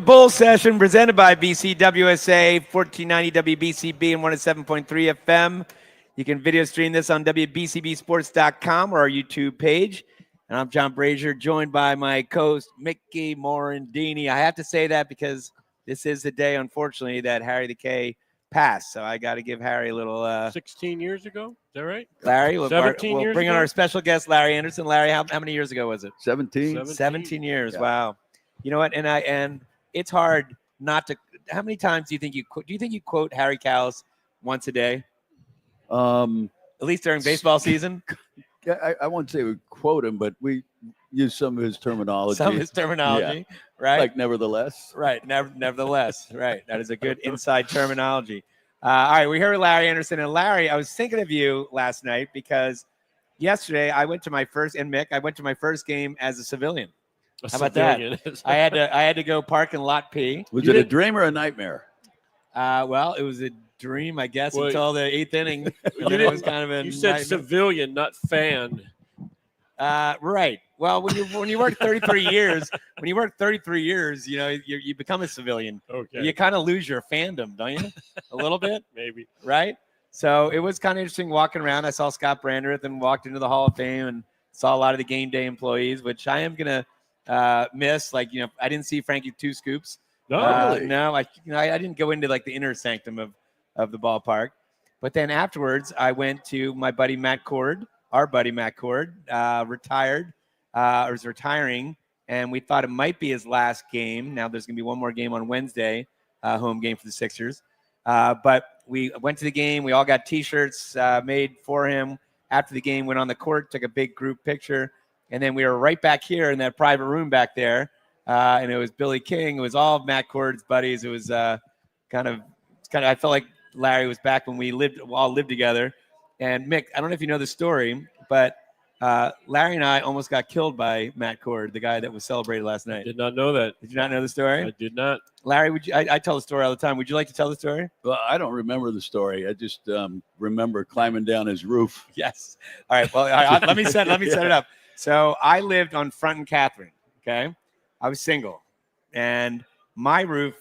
Bull Session presented by BCWSA, 1490 WBCB and 107.3 FM. You can video stream this on WBCBsports.com or our YouTube page. And I'm John Brazer, joined by my co-host, Mickey Morandini. I have to say that because this is the day, unfortunately, that Harry the K passed. So I got to give Harry a little... 16 years ago? Is that right? Larry, 17 we'll years bring ago? on our special guest, Larry Andersen. Larry, how many years ago was it? 17. 17 years. Yeah. Wow. You know what? And it's hard not to. How many times do you think you quote Harry Cowles once a day? At least during baseball season. I won't say we quote him, but we use some of his terminology. Right? Like nevertheless. Right. Nevertheless. Right. That is a good inside terminology. All right. We heard Larry Andersen. And Larry, I was thinking of you last night because yesterday I went to my first game as a civilian. How about that? I had to go park in lot P. Was it a dream or a nightmare? Well, it was a dream, I guess, until the eighth inning. It was kind of a you said nightmare. Civilian, not fan. Right. Well, when you work 33 years, you know, you become a civilian. Okay. You kind of lose your fandom, don't you? A little bit, maybe. Right. So it was kind of interesting walking around. I saw Scott Brandreth and walked into the Hall of Fame and saw a lot of the game day employees, which I am gonna miss. Like, you know, I didn't see Frankie Two Scoops. No, really? No, I didn't go into like the inner sanctum of the ballpark. But then afterwards, I went to my buddy Matt Cord, retired, or was retiring, and we thought it might be his last game. Now there's gonna be one more game on Wednesday, home game for the Sixers. But we went to the game. We all got T-shirts made for him. After the game, went on the court, took a big group picture, and then we were right back here in that private room back there. And it was Billy King. It was all of Matt Cord's buddies. It was kind of. I felt like Larry was back when we all lived together. And Mick, I don't know if you know the story, but Larry and I almost got killed by Matt Cord, the guy that was celebrated last night. Did not know that. Did you not know the story? I did not. Larry, I tell the story all the time. Would you like to tell the story? Well, I don't remember the story. I just remember climbing down his roof. Yes. All right. Well, let me set it up. So I lived on Front and Catherine. Okay. I was single, and our roof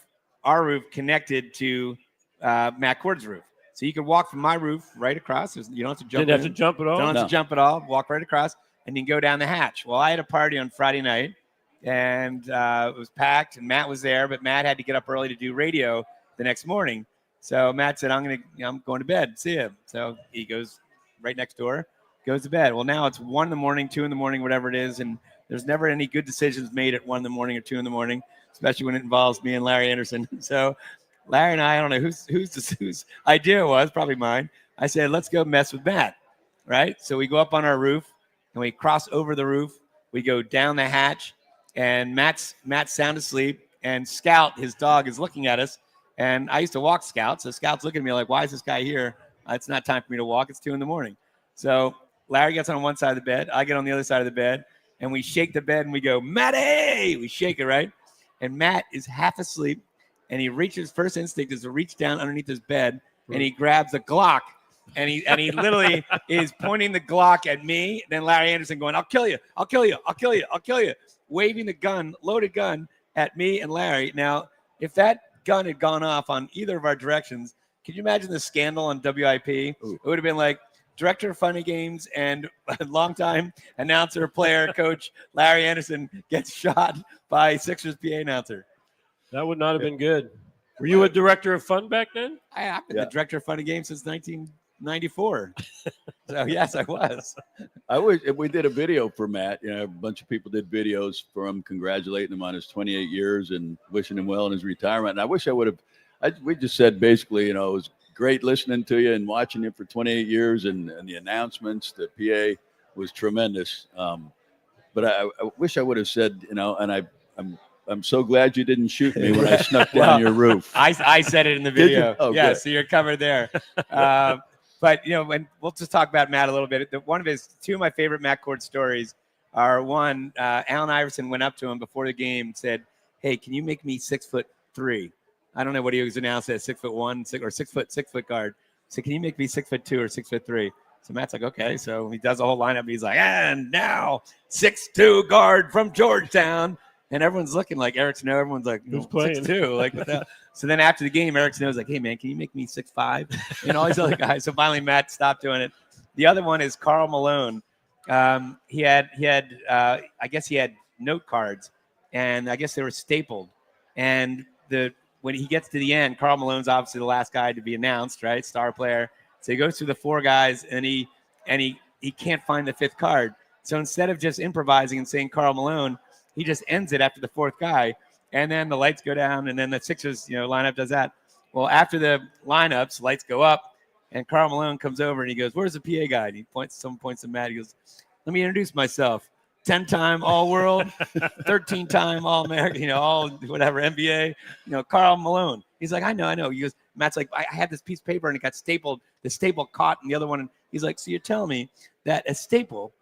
connected to Matt Cord's roof. So you could walk from my roof right across. You don't have to jump. Didn't have to jump at all. Don't have to jump at all. Walk right across, and you can go down the hatch. Well, I had a party on Friday night, and it was packed, and Matt was there, but Matt had to get up early to do radio the next morning. So Matt said, I'm going to bed. See you. So he goes right next door, goes to bed. Well, now it's 1 a.m, 2 a.m, whatever it is, and there's never any good decisions made at 1 a.m. or 2 a.m, especially when it involves me and Larry Andersen. So Larry and I don't know whose idea it was, probably mine. I said, let's go mess with Matt, right? So we go up on our roof, and we cross over the roof. We go down the hatch, and Matt's sound asleep, and Scout, his dog, is looking at us. And I used to walk Scout, so Scout's looking at me like, why is this guy here? It's not time for me to walk. It's 2 a.m. So Larry gets on one side of the bed. I get on the other side of the bed. And we shake the bed and we go, Matty! We shake it, right? And Matt is half asleep, and his first instinct is to reach down underneath his bed, and he grabs a Glock, and he literally is pointing the Glock at me. Then Larry Andersen going, I'll kill you, I'll kill you, I'll kill you, I'll kill you, waving the gun, loaded gun at me and Larry. Now, if that gun had gone off on either of our directions, could you imagine the scandal on WIP? Ooh. It would have been like, Director of Funny Games and longtime announcer, player, coach Larry Andersen gets shot by Sixers PA announcer. That would not have been good. Were you a director of fun back then? I've been the director of Funny Games since 1994. So yes, I was. I wish we did a video for Matt. You know, a bunch of people did videos for him, congratulating him on his 28 years and wishing him well in his retirement. And I wish I would have. We just said basically, you know, it was great listening to you and watching you for 28 years, and the announcements. The PA was tremendous. But I wish I would have said, you know, and I'm so glad you didn't shoot me when I snuck down your roof. I said it in the video. Oh, yeah, good. so you're covered there. But you know, when we'll just talk about Matt a little bit. Two of my favorite Matt Cord stories are one. Allen Iverson went up to him before the game and said, "Hey, can you make me 6'3"?" I don't know what he was announced as 6'1", or 6 foot guard. So can you make me 6'2" or 6'3"? So Matt's like, okay. So he does the whole lineup. And he's like, and now 6'2" guard from Georgetown. And everyone's looking like Eric Snow. Everyone's like, Who's playing? 6'2". Like, what the hell? So then after the game, Eric Snow's like, hey, man, can you make me 6'5"? And all these other guys. So finally, Matt stopped doing it. The other one is Karl Malone. He had I guess he had note cards, and I guess they were stapled. And when he gets to the end, Karl Malone's obviously the last guy to be announced, right? Star player. So he goes through the 4 guys, and he can't find the 5th card. So instead of just improvising and saying Karl Malone, he just ends it after the 4th guy, and then the lights go down, and then the Sixers, lineup does that. Well, after the lineups, lights go up, and Karl Malone comes over and he goes, "Where's the PA guy?" And someone points to Matt. He goes, "Let me introduce myself. 10-time All-World, 13-time All-American, all whatever NBA, Karl Malone." He's like, I know. He goes, Matt's like, I had this piece of paper and it got stapled. The staple caught in the other one. And he's like, so you're telling me that a staple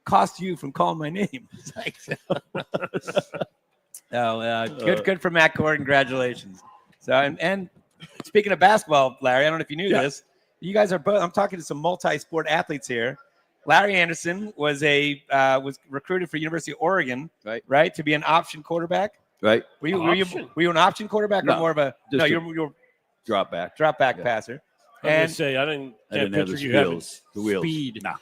cost you from calling my name? It's like, good for Matt Cord. Congratulations. So, and speaking of basketball, Larry, I don't know if you knew this. You guys are both. I'm talking to some multi-sport athletes here. Larry Andersen was recruited for University of Oregon, right, to be an option quarterback. Right. Were you an option quarterback or more of a you're drop back passer? I didn't have the wheels. Speed. No,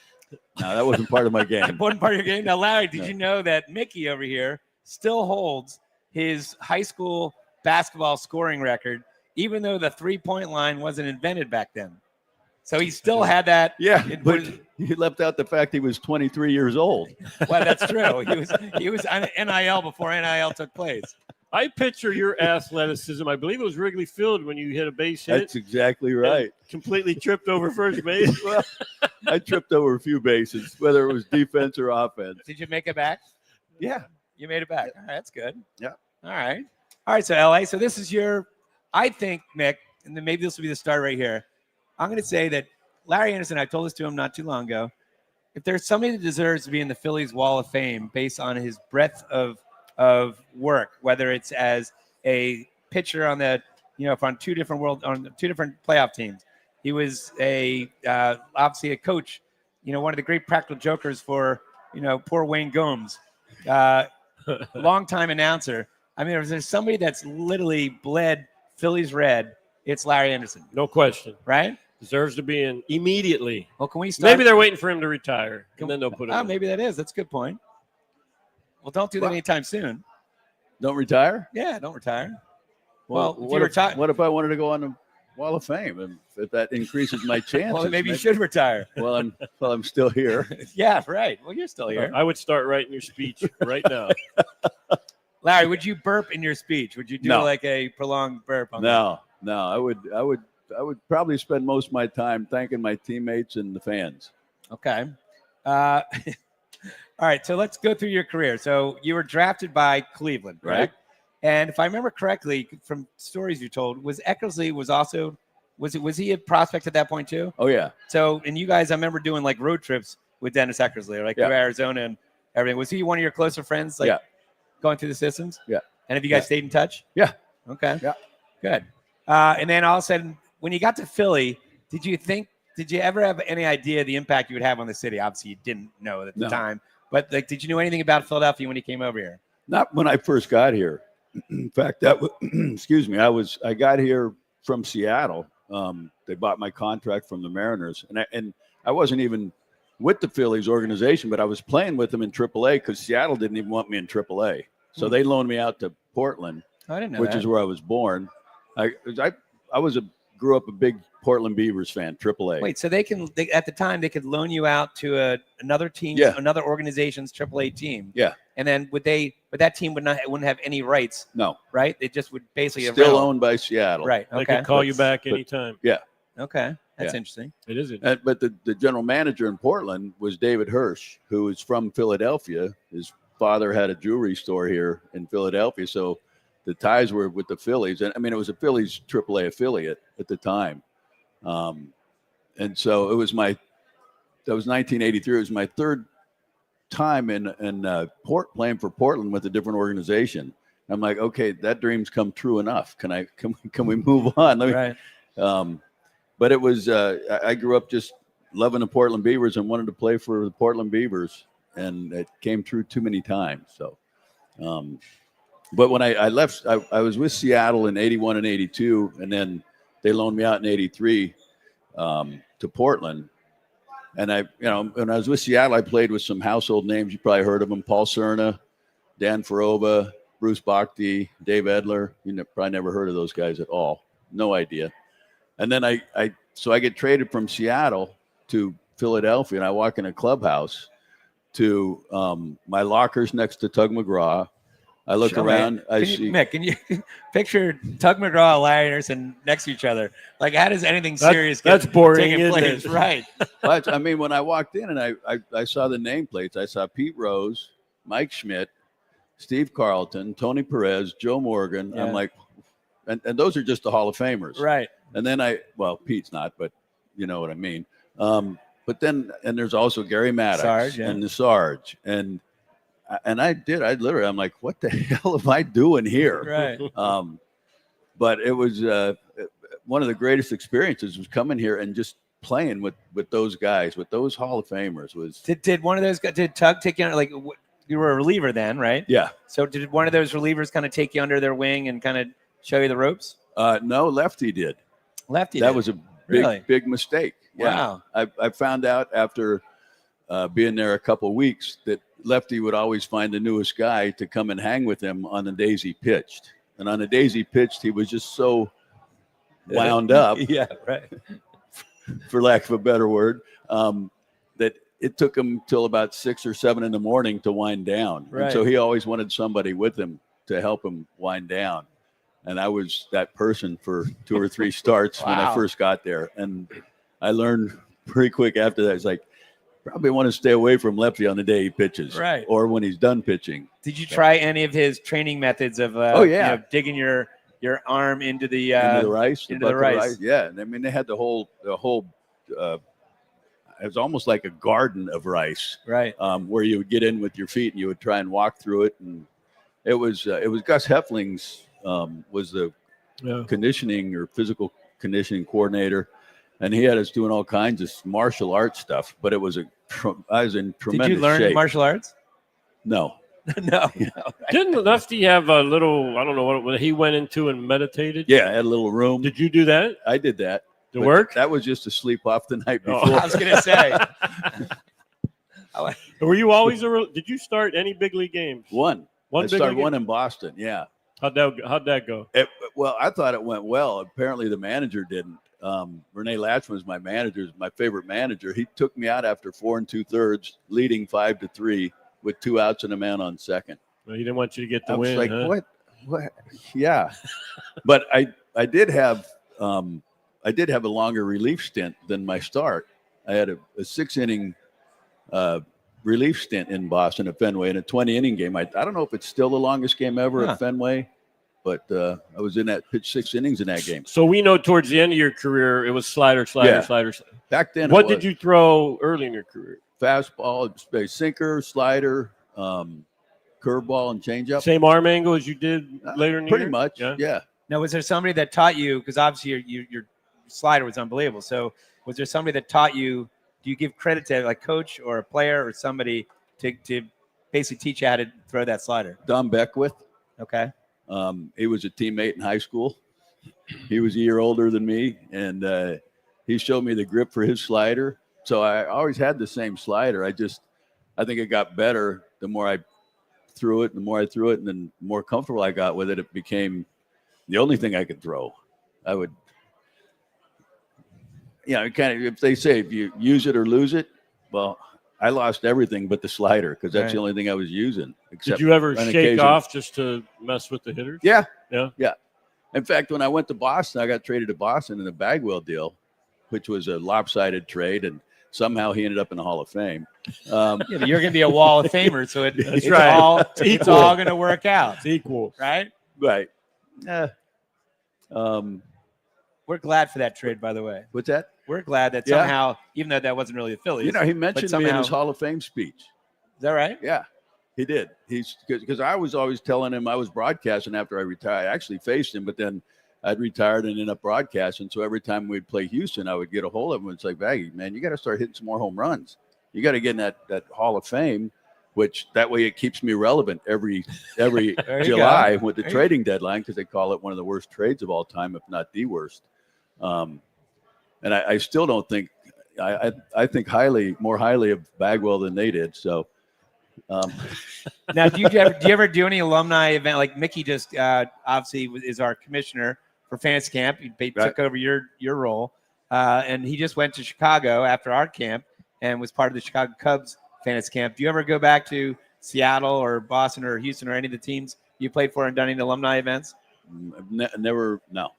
that wasn't part of my game. Wasn't part of your game. Now, Larry, did you know that Mickey over here still holds his high school basketball scoring record, even though the 3-point line wasn't invented back then? So he still had that. Yeah, but he left out the fact he was 23 years old. Well, that's true. He was on NIL before NIL took place. I picture your athleticism. I believe it was Wrigley Field when you hit a base hit. That's exactly right. Completely tripped over first base. Well, I tripped over a few bases, whether it was defense or offense. Did you make it back? Yeah. You made it back. All right, that's good. Yeah. All right. So LA. So this is I think, Mick, and then maybe this will be the start right here. I'm going to say that Larry Andersen, I told this to him not too long ago, if there's somebody that deserves to be in the Phillies Wall of Fame based on his breadth of work, whether it's as a pitcher on on two different playoff teams. He was obviously a coach, one of the great practical jokers for, poor Wayne Gomes, longtime announcer. I mean, if there's somebody that's literally bled Phillies red, it's Larry Andersen. No question. Right? Deserves to be in immediately. Well, can we start? Maybe they're waiting for him to retire, and then they'll put him in. Maybe that is. That's a good point. Well, don't do that anytime soon. Don't retire? Yeah, don't retire. Well, what if I wanted to go on the Wall of Fame? And if that increases my chances. Well, maybe you should retire. Well, I'm still here. Yeah, right. Well, you're still here. I would start writing your speech right now. Larry, would you burp in your speech? Would you do like a prolonged burp? No. I would probably spend most of my time thanking my teammates and the fans. Okay. All right. So let's go through your career. So you were drafted by Cleveland, correct? Right. And if I remember correctly from stories you told, was Eckersley was he a prospect at that point too? Oh yeah. So, and you guys, I remember doing like road trips with Dennis Eckersley, like through Arizona and everything. Was he one of your closer friends? Like going through the systems? Yeah. And have you guys stayed in touch? Yeah. Okay. Yeah. Good. And then all of a sudden, when you got to Philly, did you ever have any idea the impact you would have on the city? Obviously, you didn't know at the time, but did you know anything about Philadelphia when you came over here? Not when I first got here. In fact, excuse me, I got here from Seattle. They bought my contract from the Mariners, and I wasn't even with the Phillies organization, but I was playing with them in AAA because Seattle didn't even want me in AAA, so they loaned me out to Portland, I didn't know which is where I was born. I grew up a big Portland Beavers fan, AAA. Wait, so at the time they could loan you out to another team, another organization's AAA team. Yeah. And then but that team wouldn't have any rights. No. Right? It just would basically still owned by Seattle. Right. Okay. They could call you back anytime. Yeah. Okay. That's interesting. It is. But the general manager in Portland was David Hirsch, who is from Philadelphia. His father had a jewelry store here in Philadelphia, so the ties were with the Phillies. And I mean, it was a Phillies AAA affiliate at the time. And so that was 1983. It was my third time in playing for Portland with a different organization. I'm like, okay, that dream's come true enough. Can we move on? Right. But it was, I grew up just loving the Portland Beavers and wanted to play for the Portland Beavers, and it came true too many times. So, But when I left, I was with Seattle in 81 and 82, and then they loaned me out in 83 to Portland. And when I was with Seattle, I played with some household names. You probably heard of them: Paul Cerna, Dan Farova, Bruce Bhakti, Dave Edler. Probably never heard of those guys at all. No idea. And then I get traded from Seattle to Philadelphia, and I walk in a clubhouse to my lockers next to Tug McGraw. I look around. Mick, can you picture Tug McGraw and Larry Andersen next to each other? Like, how does anything serious that's boring, taking place? Right. But I mean, when I walked in and I saw the nameplates, I saw Pete Rose, Mike Schmidt, Steve Carlton, Tony Perez, Joe Morgan. Yeah. I'm like, and those are just the Hall of Famers. Right. And then Pete's not, but you know what I mean. But then, and there's also Gary Maddox and the Sarge. And I literally, I'm like, what the hell am I doing here? Right. But it was one of the greatest experiences was coming here and just playing with those guys, with those Hall of Famers. Did one of those guys, did Tug take you under, like, you were a reliever then, right? Yeah. So did one of those relievers kind of take you under their wing and kind of show you the ropes? No, Lefty did. That was a big mistake. Yeah. Wow. I found out after being there a couple of weeks that Lefty would always find the newest guy to come and hang with him on the days he pitched. And on the days he pitched, he was just so wound up. Yeah, right. For lack of a better word, that it took him till about 6 or 7 in the morning to wind down. Right. And so he always wanted somebody with him to help him wind down. And I was that person for 2 or 3 starts when I first got there. And I learned pretty quick after that. It's like, probably want to stay away from Lefty on the day he pitches, right, or when he's done pitching. Did you try any of his training methods of digging your arm into the rice? Into the rice. Yeah. And I mean, they had the whole it was almost like a garden of rice, right? Where you would get in with your feet and you would try and walk through it. And it was Gus Heffling's was the conditioning or physical conditioning coordinator. And he had us doing all kinds of martial arts stuff, but I was in tremendous shape. Did you learn martial arts? No. No. Didn't Lefty have a little, I don't know what he went into and meditated? Yeah, I had a little room. Did you do that? I did that. Did it work? That was just to sleep off the night before. I was going to say. Were you always did you start any big league games? I started one in Boston, yeah. How'd that go? Well, I thought it went well. Apparently the manager didn't. Renee Latchman was my manager, my favorite manager. He took me out after 4 2/3, leading 5-3 with 2 outs and a man on second. Well, he didn't want you to get the win. I was like, what? Yeah, but I did have a longer relief stint than my start. I had a 6-inning relief stint in Boston at Fenway in a 20-inning game. I don't know if it's still the longest game ever at Fenway. But I was in that pitch 6 innings in that game. So we know towards the end of your career, it was slider. Back then, what did you throw early in your career? Fastball, sinker, slider, curveball, and changeup. Same arm angle as you did later in the year? Pretty much, yeah. Now, was there somebody that taught you, because obviously your slider was unbelievable. So was there somebody that taught you, do you give credit to like coach or a player or somebody to basically teach you how to throw that slider? Don Beckwith. Okay. He was a teammate in high school. He was a year older than me, and he showed me the grip for his slider. So I always had the same slider. I think it got better the more I threw it, and then the more comfortable I got with it. It became the only thing I could throw. I would, kind of, if they say if you use it or lose it, well, I lost everything but the slider because that's the only thing I was using. Did you ever shake off just to mess with the hitters? Yeah. In fact, when I went to Boston, I got traded to Boston in the Bagwell deal, which was a lopsided trade, and somehow he ended up in the Hall of Fame. But you're going to be a Wall of Famer, so it's all going to work out. It's equal, right? Right. We're glad for that trade, by the way. What's that? We're glad that somehow, even though that wasn't really the Phillies. He mentioned me in his Hall of Fame speech. Is that right? Yeah, he did. Because I was always telling him I was broadcasting after I retired. I actually faced him, but then I'd retired and ended up broadcasting. So every time we'd play Houston, I would get a hold of him. It's like, Baggy, man, you got to start hitting some more home runs. You got to get in that Hall of Fame. which that way it keeps me relevant every July with the trading deadline, because they call it one of the worst trades of all time, if not the worst. And I still don't think I think more highly of Bagwell than they did. So now, do you ever do any alumni event? Like Mickey just obviously is our commissioner for Fantasy Camp. He took over your role, and he just went to Chicago after our camp and was part of the Chicago Cubs Fantasy Camp. Do you ever go back to Seattle or Boston or Houston or any of the teams you played for and done any alumni events? Never. No,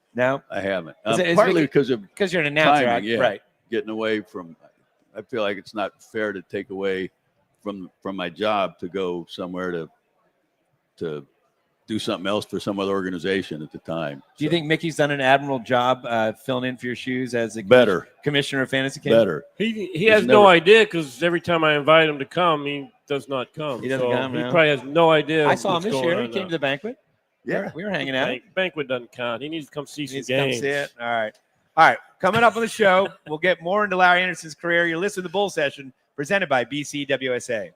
I haven't. Partly because you're an announcer, timing, right? Getting away from. I feel like it's not fair to take away from my job to go somewhere to do something else for some other organization at the time. Do you think Mickey's done an admirable job filling in for your shoes as a commissioner of Fantasy Camp? Better. He has no idea, because every time I invite him to come, he does not come. He doesn't come. He probably has no idea. I saw him this year. He came to the banquet. Yeah, we were hanging out. Banquet doesn't count. He needs to come see some games. Come see it. All right. Coming up on the show, we'll get more into Larry Andersen's career. You're listening to the Bull Session, presented by BCWSA.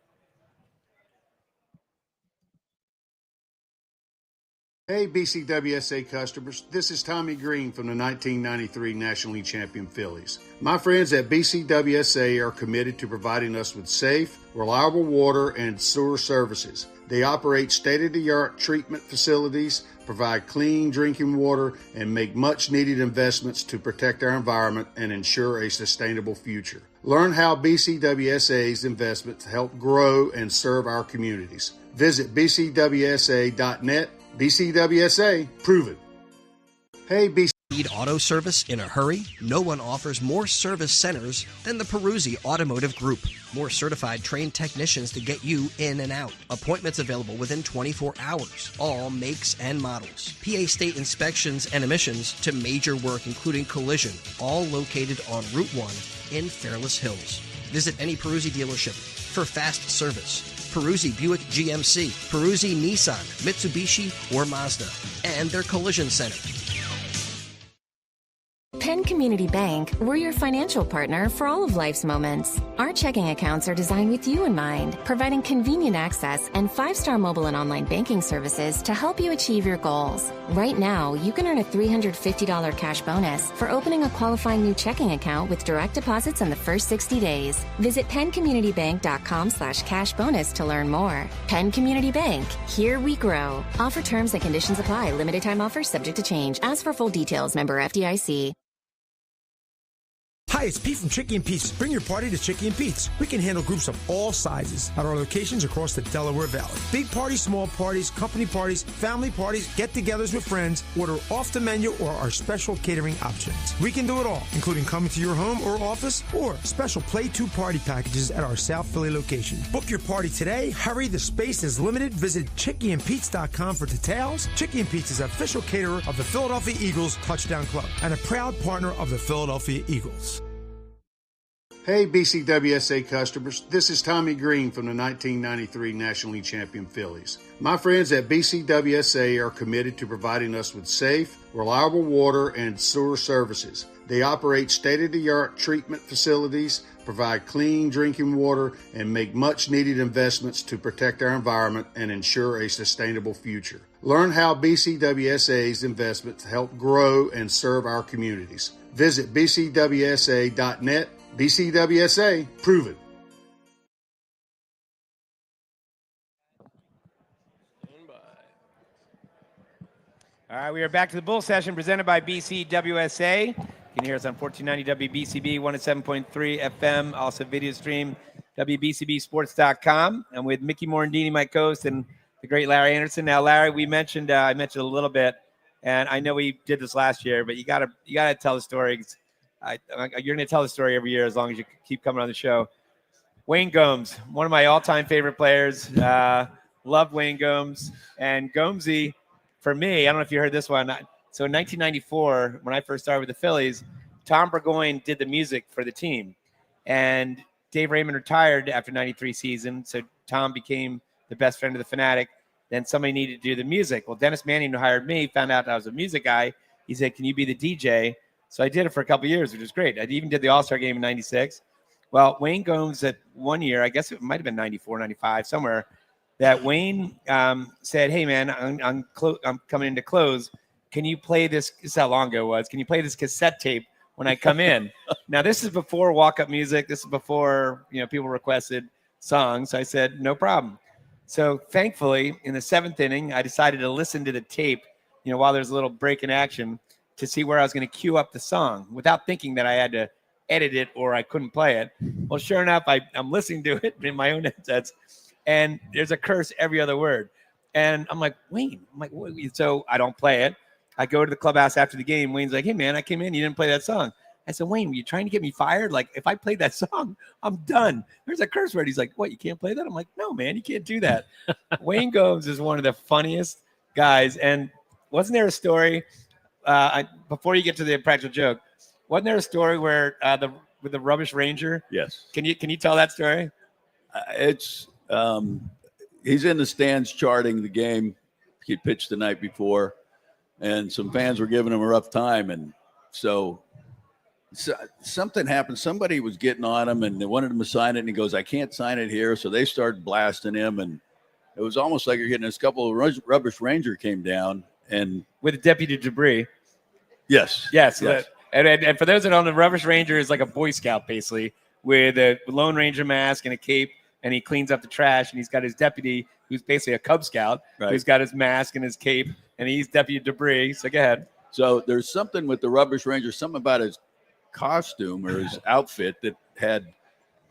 Hey BCWSA customers, this is Tommy Greene from the 1993 National League champion Phillies. My friends at BCWSA are committed to providing us with safe, reliable water and sewer services. They operate state-of-the-art treatment facilities, provide clean drinking water, and make much-needed investments to protect our environment and ensure a sustainable future. Learn how BCWSA's investments help grow and serve our communities. Visit bcwsa.net. BCWSA, proven. Hey, Need auto service in a hurry? No one offers more service centers than the Peruzzi Automotive Group. More certified trained technicians to get you in and out. Appointments available within 24 hours. All makes and models. PA state inspections and emissions to major work including collision. All located on Route 1 in Fairless Hills. Visit any Peruzzi dealership for fast service. Peruzzi Buick GMC, Peruzzi Nissan, Mitsubishi, or Mazda, and their collision center. Penn Community Bank, we're your financial partner for all of life's moments. Our checking accounts are designed with you in mind, providing convenient access and 5-star mobile and online banking services to help you achieve your goals. Right now, you can earn a $350 cash bonus for opening a qualifying new checking account with direct deposits in the first 60 days. Visit PennCommunityBank.com/cash bonus to learn more. Penn Community Bank, here we grow. Offer terms and conditions apply. Limited time offer subject to change. Ask for full details. Member FDIC. Hi, it's Pete from Chickie and Pete's. Bring your party to Chickie and Pete's. We can handle groups of all sizes at our locations across the Delaware Valley. Big parties, small parties, company parties, family parties, get-togethers with friends. Order off the menu or our special catering options. We can do it all, including coming to your home or office or special Play 2 party packages at our South Philly location. Book your party today. Hurry, the space is limited. Visit chickieandpete's.com for details. Chickie and Pete's is official caterer of the Philadelphia Eagles Touchdown Club and a proud partner of the Philadelphia Eagles. Hey BCWSA customers, this is Tommy Greene from the 1993 National League champion Phillies. My friends at BCWSA are committed to providing us with safe, reliable water and sewer services. They operate state-of-the-art treatment facilities, provide clean drinking water, and make much-needed investments to protect our environment and ensure a sustainable future. Learn how BCWSA's investments help grow and serve our communities. Visit bcwsa.net. BCWSA, proven. All right, we are back to the Bull Session presented by BCWSA. You can hear us on 1490 WBCB, 107.3 FM, also video stream, WBCBsports.com. I'm with Mickey Morandini, my co-host, and the great Larry Andersen. Now, Larry, I mentioned a little bit, and I know we did this last year, but you gotta tell the story. You're going to tell the story every year as long as you keep coming on the show. Wayne Gomes, one of my all-time favorite players. Love Wayne Gomes. And Gomesy, for me, I don't know if you heard this one. So in 1994, when I first started with the Phillies, Tom Burgoyne did the music for the team. And Dave Raymond retired after 93 season, so Tom became the best friend of the Fanatic. Then somebody needed to do the music. Well, Dennis Manning, who hired me, found out I was a music guy. He said, can you be the DJ? So I did it for a couple of years, which was great. I even did the All-Star game in 96. Well, Wayne Gomes at one year, I guess it might have been 94, 95, somewhere, that Wayne said, hey, man, I'm coming in to close. Can you play this? This is how long ago it was. Can you play this cassette tape when I come in? Now, this is before walk-up music. This is before, people requested songs. So I said, no problem. So thankfully, in the 7th inning, I decided to listen to the tape, while there's a little break in action to see where I was going to cue up the song without thinking that I had to edit it or I couldn't play it. Well, sure enough, I'm listening to it in my own headsets, and there's a curse every other word. And I'm like, Wayne, so I don't play it. I go to the clubhouse after the game. Wayne's like, hey, man, I came in. You didn't play that song. I said, Wayne, were you trying to get me fired? Like, if I played that song, I'm done. There's a curse word. He's like, what, you can't play that? I'm like, no, man, you can't do that. Wayne Gomes is one of the funniest guys. And wasn't there a story, before you get to the practical joke, wasn't there a story where with the Rubbish Ranger? Yes. Can you tell that story? It's he's in the stands charting the game. He pitched the night before, and some fans were giving him a rough time, and so something happened. Somebody was getting on him, and they wanted him to sign it, and he goes, I can't sign it here. So they started blasting him, and it was almost like you're getting this couple of Rubbish Ranger came down. And with Deputy Debris. Yes. And for those that don't know, Rubbish Ranger is like a Boy Scout, basically, with a Lone Ranger mask and a cape, and he cleans up the trash, and he's got his deputy, who's basically a Cub Scout, who's got his mask and his cape, and he's Deputy Debris. So go ahead. So there's something with the Rubbish Ranger, something about his costume or his outfit that had it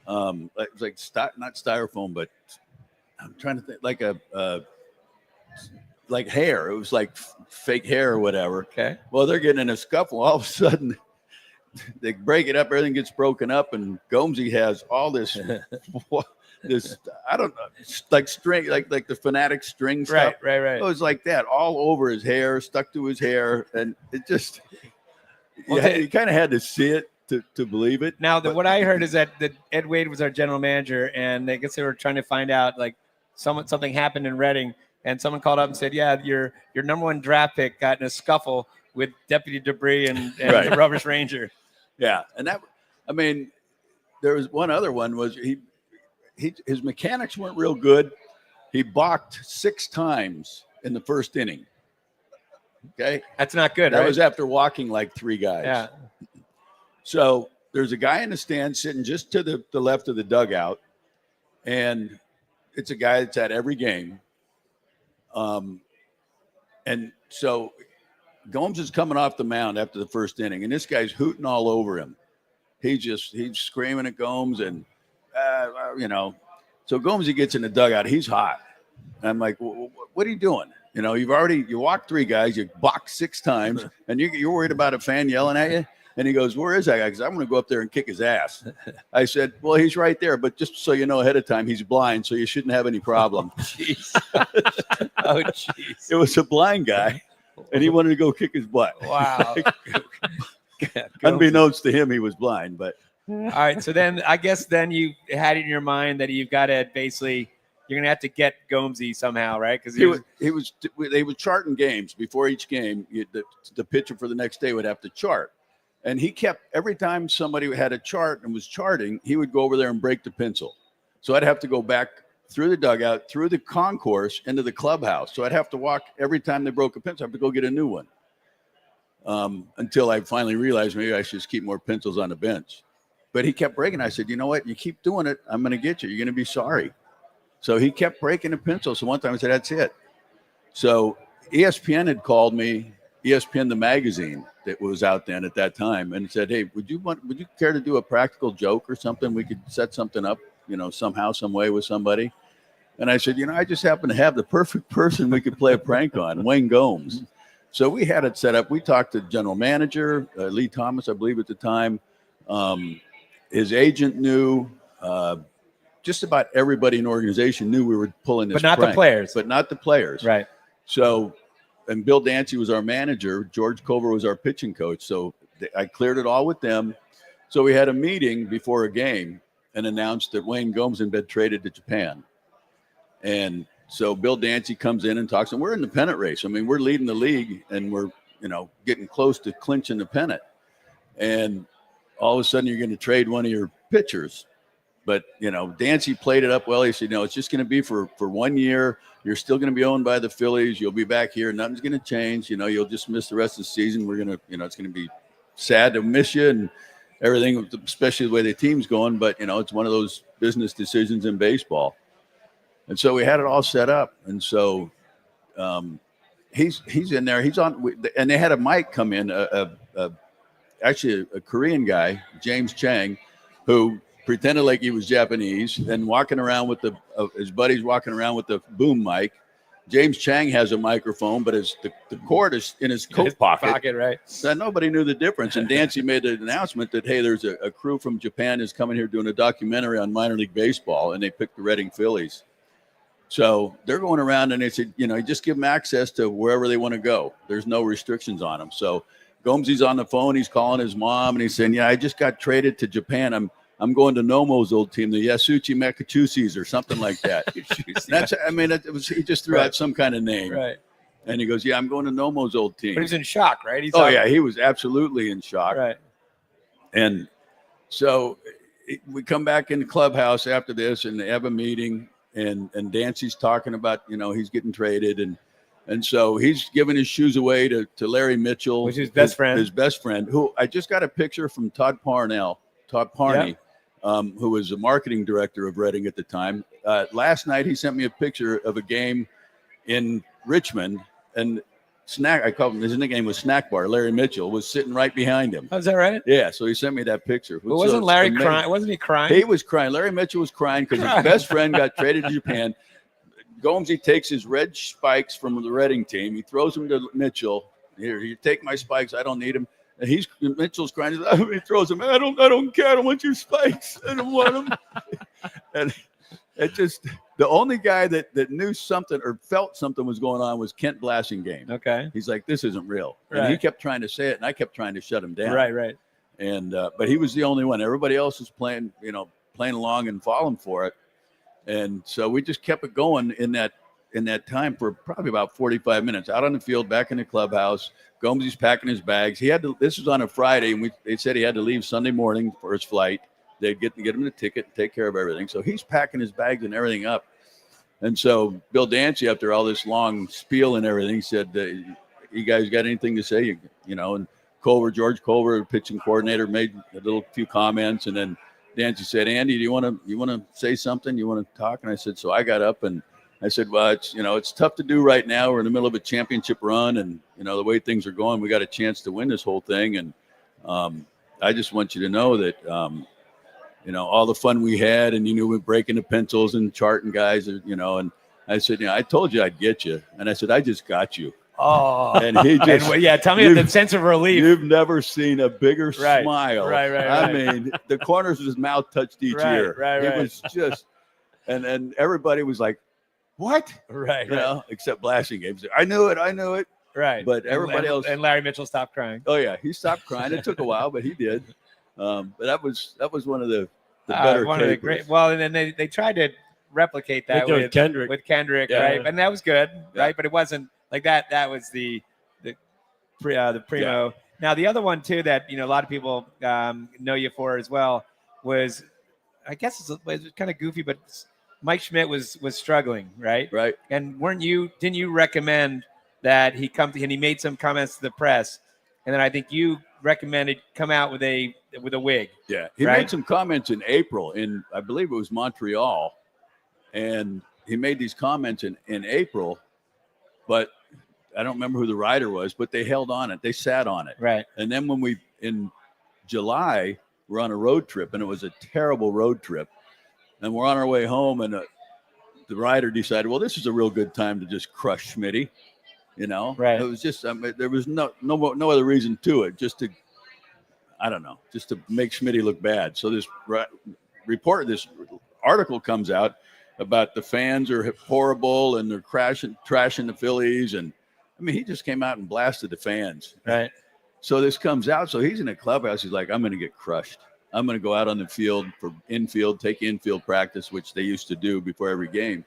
was like not styrofoam, but I'm trying to think, like like hair. It was like fake hair or whatever. Okay. Well, they're getting in a scuffle. All of a sudden, they break it up. Everything gets broken up, and Gomesy has all this, this I don't know, like string, like the Fanatic string stuff. Right. It was like that, all over his hair, stuck to his hair, and it just. You kind of had to see it to believe it. Now, what I heard is that Ed Wade was our general manager, and I guess they were trying to find out, like, something happened in Reading, and someone called up and said, yeah, your number one draft pick got in a scuffle with Deputy Debris and the Rubbish Ranger. Yeah, and there was one other one was his mechanics weren't real good. He balked 6 times in the first inning. Okay, that's not good. That right? was after walking like 3 guys. Yeah. So there's a guy in the stand sitting just to the left of the dugout, and it's a guy that's at every game. And so Gomes is coming off the mound after the first inning, and this guy's hooting all over him. He's screaming at Gomes, and So Gomes, he gets in the dugout. He's hot. And I'm like, what are you doing? You walked 3 guys, you balked 6 times, and you're worried about a fan yelling at you. And he goes, where is that guy? Because I'm going to go up there and kick his ass. I said, well, he's right there. But just so you know ahead of time, he's blind, so you shouldn't have any problem. Jeez. Oh, jeez. It was a blind guy, and he wanted to go kick his butt. Wow. Unbeknownst to him, he was blind. But all right. So then I guess then you had it in your mind that you've got to basically you're going to have to get Gomesy somehow, right? Because they were charting games before each game. The pitcher for the next day would have to chart. And he kept, every time somebody had a chart and was charting, he would go over there and break the pencil. So I'd have to go back through the dugout, through the concourse, into the clubhouse. So I'd have to walk every time they broke a pencil. I have to go get a new one. Until I finally realized maybe I should just keep more pencils on the bench. But he kept breaking. I said, you know what? You keep doing it, I'm going to get you. You're going to be sorry. So he kept breaking the pencil. So one time I said, that's it. So ESPN had called me, ESPN, the magazine that was out then at that time, and said, hey, would you care to do a practical joke or something? We could set something up, somehow, some way with somebody. And I said, I just happen to have the perfect person we could play a prank on, Wayne Gomes. So we had it set up. We talked to general manager, Lee Thomas, I believe at the time. His agent knew, just about everybody in the organization knew we were pulling this prank. But not the players. Right. So, and Bill Dancy was our manager. George Culver was our pitching coach. So I cleared it all with them. So we had a meeting before a game and announced that Wayne Gomes had been traded to Japan. And so Bill Dancy comes in and talks, and we're in the pennant race. I mean, we're leading the league, and we're, getting close to clinching the pennant. And all of a sudden you're going to trade one of your pitchers. But, Dancy played it up well. He said, it's just going to be for 1 year. You're still going to be owned by the Phillies. You'll be back here. Nothing's going to change. You'll just miss the rest of the season. We're going to, it's going to be sad to miss you and everything, especially the way the team's going. But, it's one of those business decisions in baseball. And so we had it all set up. And so he's in there. He's on. And they had a mic come in, actually a Korean guy, James Chang, who pretended like he was Japanese and walking around with his buddies walking around with the boom mic. James Chang has a microphone, but the cord is in his coat pocket. Right. So nobody knew the difference. And Dancy made an announcement that, hey, there's a crew from Japan is coming here doing a documentary on minor league baseball, and they picked the Reading Phillies. So they're going around, and they said, just give them access to wherever they want to go. There's no restrictions on them. So Gomesy's on the phone. He's calling his mom, and he's saying, I just got traded to Japan. I'm going to Nomo's old team, the Yasuchi Makachusis or something like that. He just threw out some kind of name. Right. And he goes, I'm going to Nomo's old team. But he's in shock, right? He was absolutely in shock. Right. And so we come back in the clubhouse after this and they have a meeting and Dancy's talking about, he's getting traded. And so he's giving his shoes away to Larry Mitchell. Which is his best friend, who I just got a picture from Todd Parney. Yep. Who was the marketing director of Reading at the time. Last night, he sent me a picture of a game in Richmond, and I called him, his nickname was Snack Bar. Larry Mitchell was sitting right behind him. Oh, is that right? Yeah, so he sent me that picture. But wasn't Larry crying? Wasn't he crying? He was crying. Larry Mitchell was crying because his best friend got traded to Japan. Gomesy takes his red spikes from the Reading team. He throws them to Mitchell. Here, you take my spikes. I don't need them. And Mitchell's crying. He throws them. I don't care. I don't want your spikes. I don't want them. And it just, the only guy that knew something or felt something was going on was Kent Blassingame. Okay. He's like, this isn't real. Right. And he kept trying to say it, and I kept trying to shut him down. Right. And but he was the only one. Everybody else was playing along and falling for it. And so we just kept it going in that time for probably about 45 minutes out on the field, back in the clubhouse. Gomesy's packing his bags. This was on a Friday, and they said he had to leave Sunday morning for his flight. They'd get him the ticket and take care of everything. So he's packing his bags and everything up. And so Bill Dancy, after all this long spiel and everything, said, you guys got anything to say? And George Culver, pitching coordinator, made a few comments. And then Dancy said, Andy, do you want to say something? You want to talk? And I said, so I got up and I said, well, it's tough to do right now. We're in the middle of a championship run, and the way things are going, we got a chance to win this whole thing. And I just want you to know that all the fun we had, and we're breaking the pencils and charting guys, and I said, I told you I'd get you, and I said, I just got you. Oh, and he just tell me the sense of relief. You've never seen a bigger smile. Right. I mean, the corners of his mouth touched each ear. Right. It was just, and everybody was like, what? Right. Except Blassingame. I knew it. Right. But everybody else. And Larry Mitchell stopped crying. Oh yeah, he stopped crying. It took a while, but he did. But that was one of the better one of the great. Well, and then they tried to replicate that with Kendrick, yeah. Right? And that was good, right? But it wasn't like that. That was the primo. Yeah. Now the other one too that a lot of people know you for as well was, I guess it's kind of goofy, but Mike Schmidt was struggling, right? Right. And didn't you recommend that he come to, and he made some comments to the press, and then I think you recommended come out with a wig. Yeah. He made some comments in April I believe it was Montreal, and he made these comments in April, but I don't remember who the writer was, but they held on it. They sat on it. Right. And then when in July, we're on a road trip, and it was a terrible road trip. And we're on our way home, and the writer decided, well, this is a real good time to just crush Schmitty, Right. It was just, there was no other reason to it, just to make Schmitty look bad. So this article comes out about the fans are horrible and they're trashing the Phillies, and he just came out and blasted the fans. Right. So this comes out. So he's in a clubhouse. He's like, I'm going to get crushed. I'm going to go out on the field for take infield practice, which they used to do before every game,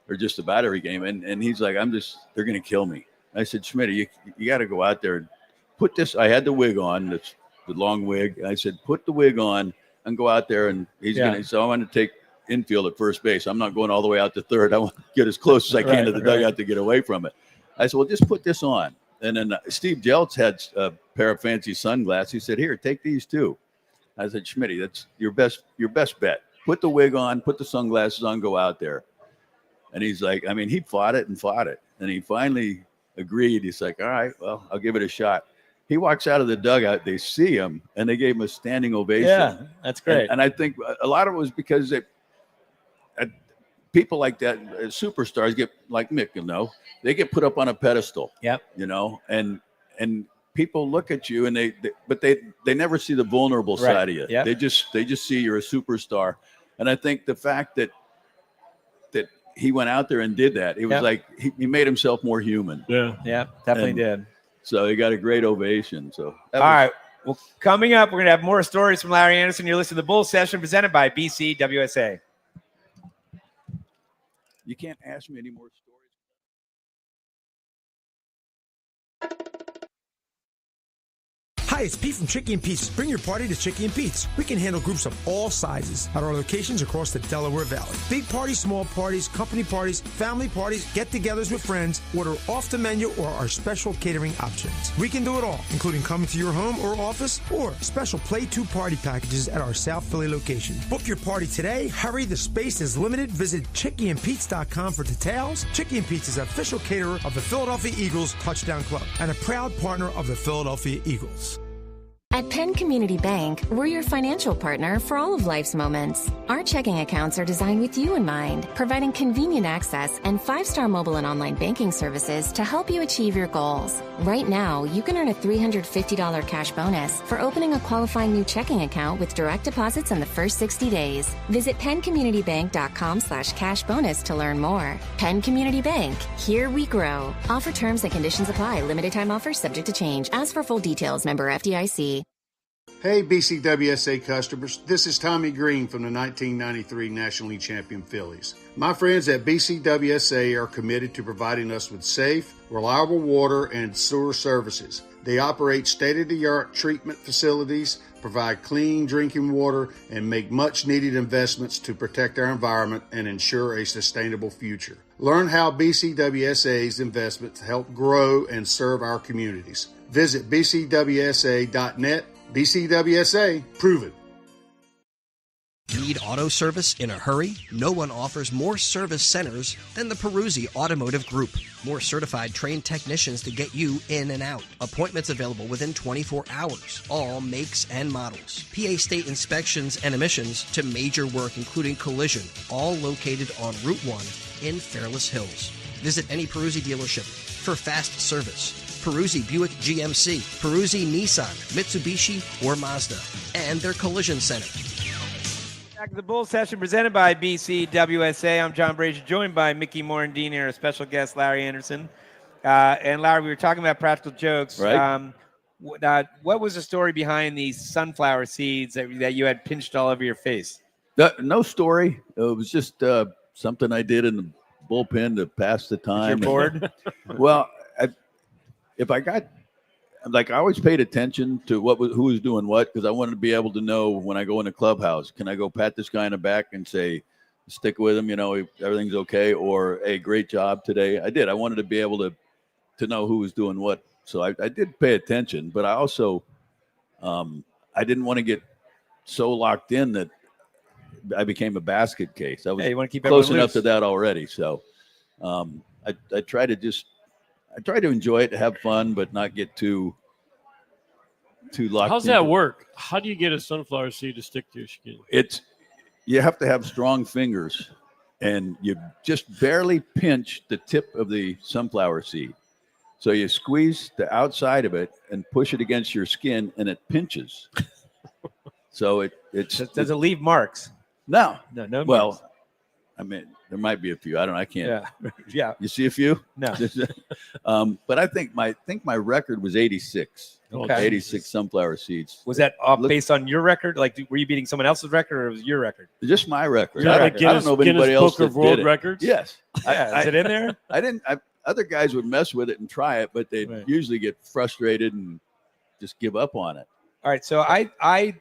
or just about every game. And he's like, they're going to kill me. I said, Schmitty, you got to go out there and put this. I had the wig on, the long wig. I said, put the wig on and go out there, and he's going to. So I want to take infield at first base. I'm not going all the way out to third. I want to get as close as I can to the dugout to get away from it. I said, well, just put this on. And then Steve Jeltz had a pair of fancy sunglasses. He said, here, take these too. I said, Schmitty, that's your best bet. Put the wig on, put the sunglasses on, go out there. And he's like, I mean, he fought it. And he finally agreed. He's like, all right, well, I'll give it a shot. He walks out of the dugout. They see him, and they gave him a standing ovation. Yeah, that's great. And I think a lot of it was because people like that, superstars get, like Mick, they get put up on a pedestal. Yep. And people look at you, and they never see the vulnerable side of you. Yep. They just see you're a superstar. And I think the fact that he went out there and did that, it was like he made himself more human. Yeah, definitely did. So he got a great ovation. So all right. Well, coming up, we're going to have more stories from Larry Andersen. You're listening to the Bull Session presented by BCWSA. You can't ask me any more stories. Hi, it's Pete from Chickie and Pete's. Bring your party to Chickie and Pete's. We can handle groups of all sizes at our locations across the Delaware Valley. Big parties, small parties, company parties, family parties, get-togethers with friends. Order off the menu or our special catering options. We can do it all, including coming to your home or office or special Play 2 party packages at our South Philly location. Book your party today. Hurry, the space is limited. Visit chickieandpete's.com for details. Chickie and Pete's is official caterer of the Philadelphia Eagles Touchdown Club and a proud partner of the Philadelphia Eagles. At Penn Community Bank, we're your financial partner for all of life's moments. Our checking accounts are designed with you in mind, providing convenient access and 5-star mobile and online banking services to help you achieve your goals. Right now, you can earn a $350 cash bonus for opening a qualifying new checking account with direct deposits in the first 60 days. Visit PennCommunityBank.com/cash bonus to learn more. Penn Community Bank, here we grow. Offer terms and conditions apply. Limited time offers subject to change. As for full details, member FDIC. Hey BCWSA customers, this is Tommy Greene from the 1993 National League champion Phillies. My friends at BCWSA are committed to providing us with safe, reliable water and sewer services. They operate state-of-the-art treatment facilities, provide clean drinking water, and make much-needed investments to protect our environment and ensure a sustainable future. Learn how BCWSA's investments help grow and serve our communities. Visit bcwsa.net. BCWSA, proven. Need auto service in a hurry? No one offers more service centers than the Peruzzi Automotive Group. More certified trained technicians to get you in and out. Appointments available within 24 hours. All makes and models. PA state inspections and emissions to major work including collision. All located on Route 1 in Fairless Hills. Visit any Peruzzi dealership for fast service. Peruzzi Buick GMC, Peruzzi Nissan, Mitsubishi, or Mazda, and their collision center. Back to the Bull Session presented by BCWSA. I'm John Brazer, joined by Mickey Morandini and our special guest, Larry Andersen. And Larry, we were talking about practical jokes. Right. What was the story behind these sunflower seeds that you had pinched all over your face? No story. It was just something I did in the bullpen to pass the time. You're bored? Well, if I got, like, I always paid attention to who was doing what, because I wanted to be able to know when I go in the clubhouse, can I go pat this guy in the back and say, stick with him, everything's okay, or hey, great job today. I did. I wanted to be able to know who was doing what. So I did pay attention, but I also, I didn't want to get so locked in that I became a basket case. I was you want to keep close enough loose. to that already. So I try to enjoy it, to have fun, but not get too locked. How's that work? How do you get a sunflower seed to stick to your skin? You have to have strong fingers, and you just barely pinch the tip of the sunflower seed. So you squeeze the outside of it and push it against your skin, and it pinches. So does it leave marks? No. Well, marks. I mean, there might be a few. I don't know. I can't. Yeah. You see a few? No. But I think my record was 86. Okay. 86 sunflower seeds. Was that based on your record? Like, were you beating someone else's record, or was it your record? Just my record. I don't know if anybody else Book of World did it. Records? Yes. Yeah, is it in there? I didn't. Other guys would mess with it and try it, but they'd usually get frustrated and just give up on it. All right. So I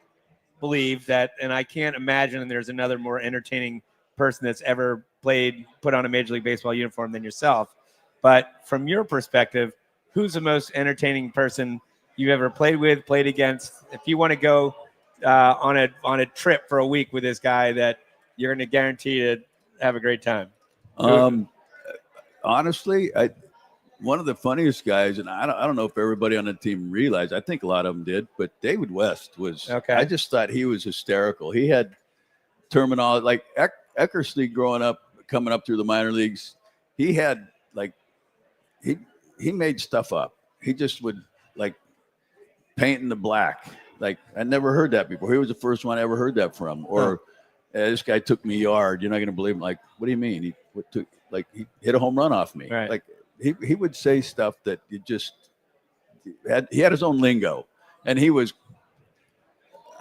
believe that, and I can't imagine there's another more entertaining person that's ever put on a Major League Baseball uniform than yourself. But from your perspective, who's the most entertaining person you've ever played with, played against? If you want to go on a trip for a week with this guy that you're going to guarantee to have a great time. Honestly, one of the funniest guys, and I don't know if everybody on the team realized, I think a lot of them did, but David West was, okay. I just thought he was hysterical. He had terminology like Eckersley growing up, coming up through the minor leagues. He had like, he made stuff up. He just would like paint in the black. Like I never heard that before. He was the first one I ever heard that from. Or this guy took me yard. You're not going to believe him. Like, what do you mean? He hit a home run off me. Right. Like he would say stuff that you just he had his own lingo, and he was.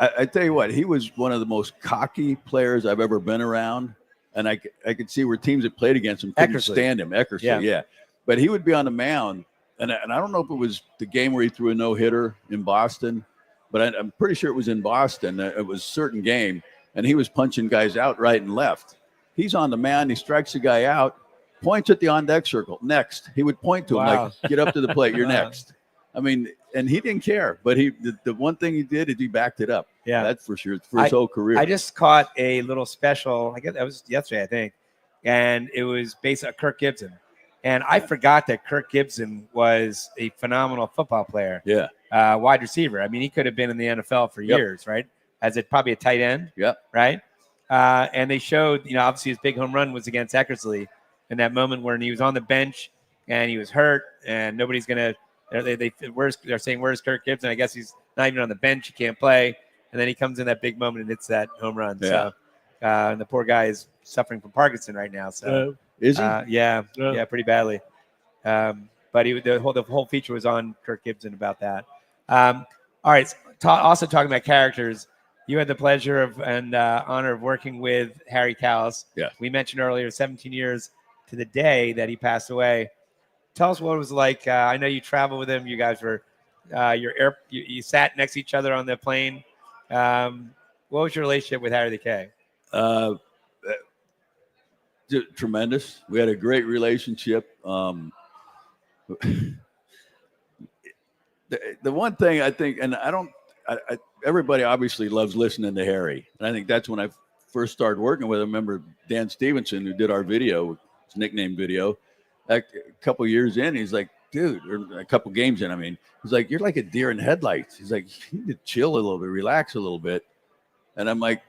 I tell you what, he was one of the most cocky players I've ever been around, and I could see where teams that played against him couldn't stand him. Eckersley, yeah. But he would be on the mound, and I don't know if it was the game where he threw a no-hitter in Boston, but I'm pretty sure it was in Boston. It was a certain game, and he was punching guys out right and left. He's on the mound, he strikes the guy out, points at the on-deck circle. Next, he would point to him like, "Get up to the plate, you're next." I mean, and he didn't care, but the one thing he did is he backed it up. Yeah, that's for sure. For his whole career. I just caught a little special. I guess that was yesterday, I think, and it was based on Kirk Gibson. And I forgot that Kirk Gibson was a phenomenal football player. Yeah, wide receiver. I mean, he could have been in the NFL for years, right? As probably a tight end. Yeah, right. And they showed, obviously his big home run was against Eckersley in that moment when he was on the bench and he was hurt, and nobody's gonna. They're saying, where's Kirk Gibson? I guess he's not even on the bench. He can't play. And then he comes in that big moment and hits that home run. Yeah. So, and the poor guy is suffering from Parkinson right now. So is he? Yeah, pretty badly. But the whole feature was on Kirk Gibson about that. All right. Also talking about characters, you had the pleasure of and honor of working with Harry Kalas. Yeah. We mentioned earlier, 17 years to the day that he passed away. Tell us what it was like. I know you traveled with him. You guys were you sat next to each other on the plane. What was your relationship with Harry the K? Tremendous. We had a great relationship. The one thing I think, and everybody obviously loves listening to Harry, and I think that's when I first started working with him. I remember Dan Stevenson, who did our video, his nickname video. A couple years in, he's like, dude, or a couple games in, he's like, you're like a deer in headlights. He's like, you need to chill a little bit, relax a little bit. And I'm like,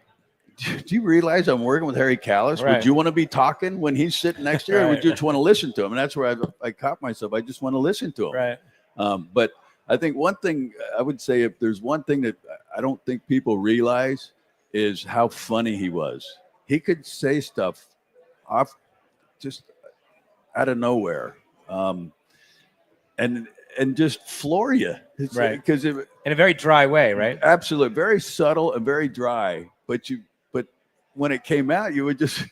do you realize I'm working with Harry Kalas? Right. Would you want to be talking when he's sitting next to you, or would you just want to listen to him? And that's where I caught myself. I just want to listen to him. Right. But I think one thing I would say, if there's one thing that I don't think people realize, is how funny he was. He could say stuff off just out of nowhere, and just floor you, right? Because in a very dry way, right? Absolutely, very subtle and very dry. But when it came out, you would just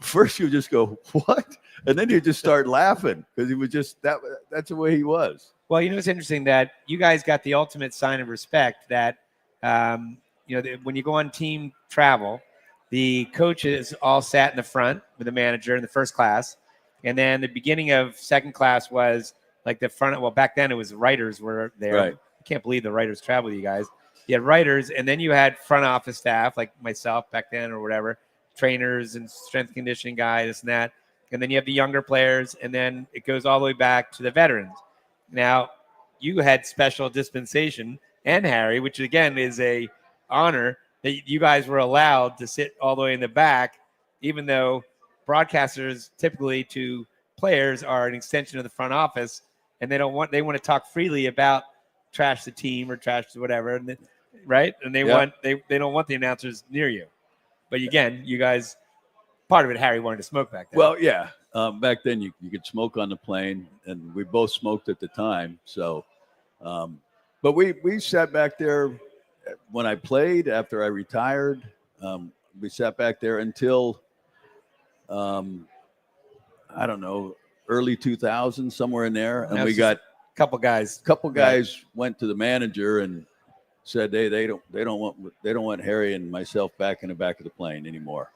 First, you would just go, "What?" And then you just start laughing because he was just that's the way he was. Well, it's interesting that you guys got the ultimate sign of respect. That when you go on team travel, the coaches all sat in the front with the manager in the first class. And then the beginning of second class was like the front. Well, back then it was writers were there. Right. I can't believe the writers travel with you guys. You had writers, and then you had front office staff like myself back then or whatever, trainers and strength conditioning guys, this and that. And then you have the younger players, and then it goes all the way back to the veterans. Now, you had special dispensation and Harry, which again is a honor that you guys were allowed to sit all the way in the back, even though broadcasters typically to players are an extension of the front office, and they want to talk freely about trash the team or trash whatever, and right? And they don't want the announcers near you. But again, you guys, part of it, Harry wanted to smoke back then. Well, yeah, back then you could smoke on the plane, and we both smoked at the time. So, but we sat back there when I played. After I retired, we sat back there until. I don't know, early 2000s, somewhere in there. And we got a couple guys went to the manager and said they don't want Harry and myself back in the back of the plane anymore.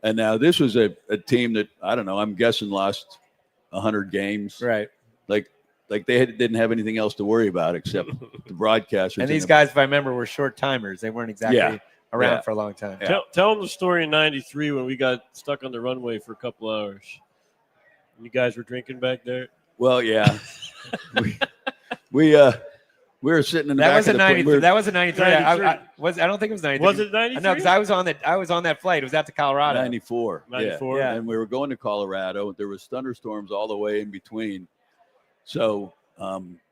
And now this was a team that, I don't know, I'm guessing lost 100 games. Right. Like they didn't have anything else to worry about except the broadcasters. And these guys, if I remember, were short timers. They weren't exactly around for a long time. Yeah. Tell them the story in '93 when we got stuck on the runway for a couple hours. You guys were drinking back there? Well, yeah. we were sitting in the back of the plane. That was in 93. 93. I don't think it was 93. Was it 93? No, because I was on that flight. It was out to Colorado. 94. 94. Yeah. And we were going to Colorado. There was thunderstorms all the way in between. So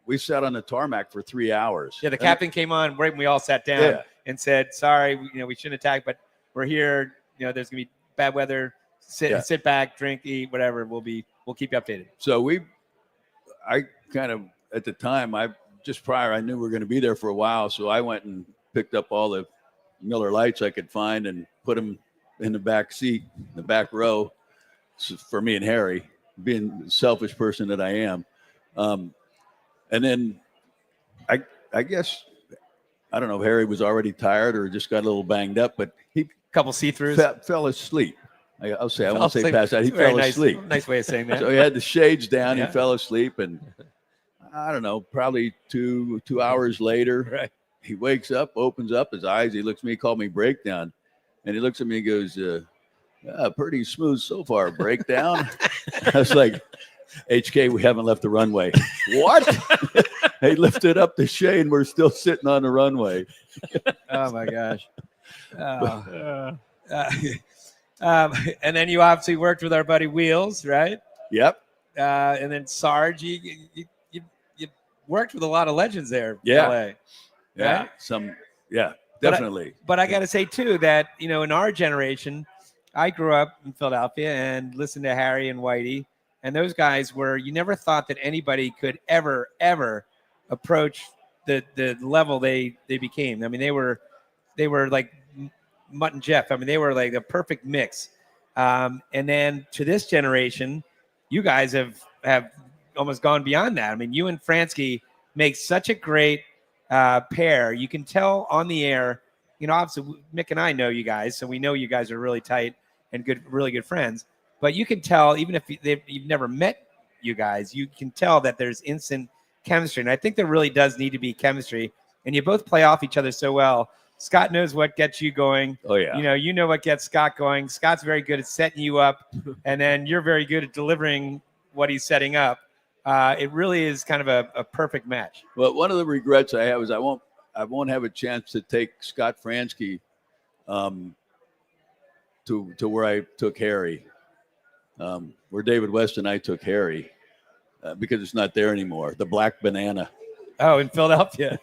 we sat on the tarmac for 3 hours. Yeah, the captain came on right when we all sat down and said, "Sorry, we shouldn't attack, but we're here. There's gonna be bad weather. Sit back, drink, eat, whatever. We'll keep you updated." So I kind of at the time I knew we were going to be there for a while, so I went and picked up all the Miller Lights I could find and put them in the back seat, the back row, for me and Harry, being the selfish person that I am. And then I guess, I don't know if Harry was already tired or just got a little banged up, but he couple see-throughs fell asleep. I won't say passed out. He fell asleep. Nice way of saying that. So he had the shades down. He fell asleep, and I don't know, probably two hours later, he wakes up, opens up his eyes. He looks at me, called me breakdown, and he looks at me and goes, "Pretty smooth so far, breakdown." I was like, "HK, we haven't left the runway." What? They lifted up the shade, and we're still sitting on the runway. Oh my gosh. And then you obviously worked with our buddy Wheels, right? Yep. And then Sarge, you worked with a lot of legends there. Yeah. LA, yeah. Right? Definitely. But I got to say too that, in our generation, I grew up in Philadelphia and listened to Harry and Whitey, and those guys you never thought that anybody could ever approach the level they became. I mean, they were like Mutt and Jeff. I mean, they were like the perfect mix. And then to this generation, you guys have almost gone beyond that. I mean, you and Fransky make such a great pair. You can tell on the air, obviously Mick and I know you guys, so we know you guys are really tight and really good friends. But you can tell, even if you've never met you guys, you can tell that there's instant chemistry. And I think there really does need to be chemistry. And you both play off each other so well. Scott knows what gets you going. Oh, yeah. You know what gets Scott going. Scott's very good at setting you up, and then you're very good at delivering what he's setting up. It really is kind of a perfect match. Well, one of the regrets I have is I won't have a chance to take Scott Fransky to where I took Harry, where David West and I took Harry, because it's not there anymore. The Black Banana. Oh, in Philadelphia.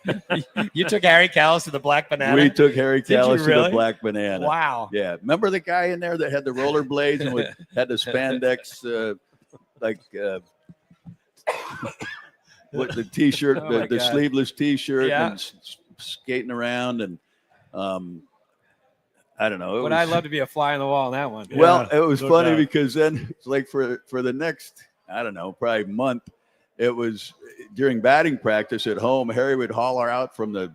You took Harry Callis to the Black Banana? We took Harry Callis really? to the Black Banana. Wow. Yeah. Remember the guy in there that had the rollerblades and had the spandex, with the T-shirt, the sleeveless T-shirt, and skating around, and I don't know. I'd love to be a fly on the wall on that one. Well, it was funny because then it's like for the next, I don't know, probably month, it was during batting practice at home. Harry would holler out from the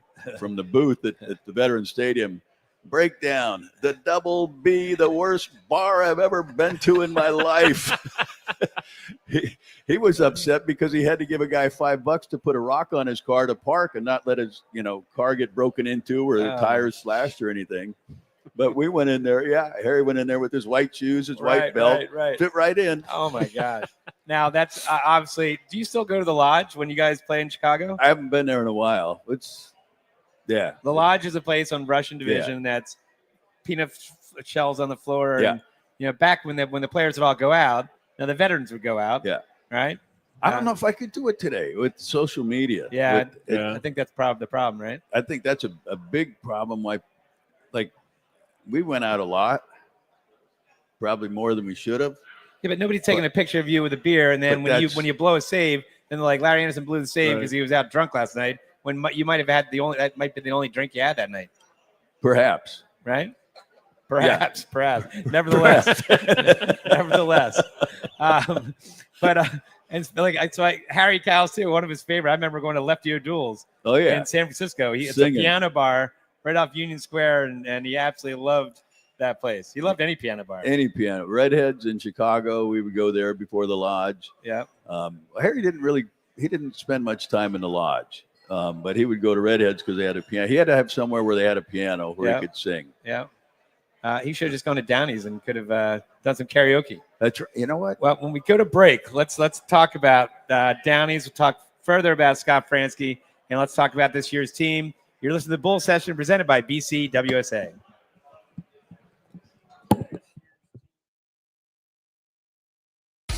booth at the Veterans Stadium, "Breakdown, the Double B, the worst bar I've ever been to in my life." He was upset because he had to give a guy $5 to put a rock on his car to park and not let his car get broken into or the tires slashed or anything. But we went in there. Yeah, Harry went in there with his white shoes, his white belt, fit right in. Oh my gosh! Now that's obviously. Do you still go to the Lodge when you guys play in Chicago? I haven't been there in a while. The Lodge is a place on Russian Division that's peanut shells on the floor. Yeah. And, back when the players would all go out, now the veterans would go out. Yeah. Right. I don't know if I could do it today with social media. Yeah. I think that's the problem, right? I think that's a big problem. We went out a lot, probably more than we should have. Yeah, but nobody's taking a picture of you with a beer, and then when you blow a save, then like Larry Andersen blew the save because he was out drunk last night. When you might have had that might be the only drink you had that night. Perhaps. Right? Perhaps. Nevertheless. Nevertheless. And Harry Cowles too, one of his favorite. I remember going to Lefty O'Doul's in San Francisco. It's a piano bar right off Union Square, and he absolutely loved that place. He loved any piano bar. Any piano. Redheads in Chicago, we would go there before the lodge. Yeah. Harry didn't spend much time in the lodge, but he would go to Redheads because they had a piano. He had to have somewhere where they had a piano where he could sing. Yeah. He should have just gone to Downey's and could have done some karaoke. That's right. You know what? Well, when we go to break, let's talk about Downey's. We'll talk further about Scott Fransky, and let's talk about this year's team. You're listening to the Bull Session presented by BCWSA.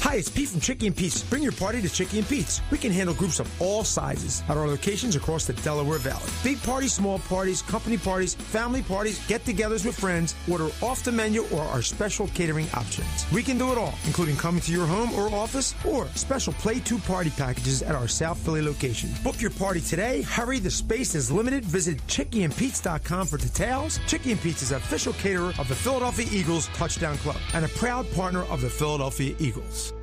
Hi, it's Pete from Chickie and Pete's. Bring your party to Chickie and Pete's. We can handle groups of all sizes at our locations across the Delaware Valley. Big parties, small parties, company parties, family parties, get-togethers with friends. Order off the menu or our special catering options. We can do it all, including coming to your home or office or special Play 2 party packages at our South Philly location. Book your party today. Hurry, the space is limited. Visit chickieandpete's.com for details. Chickie and Pete's is an official caterer of the Philadelphia Eagles Touchdown Club and a proud partner of the Philadelphia Eagles.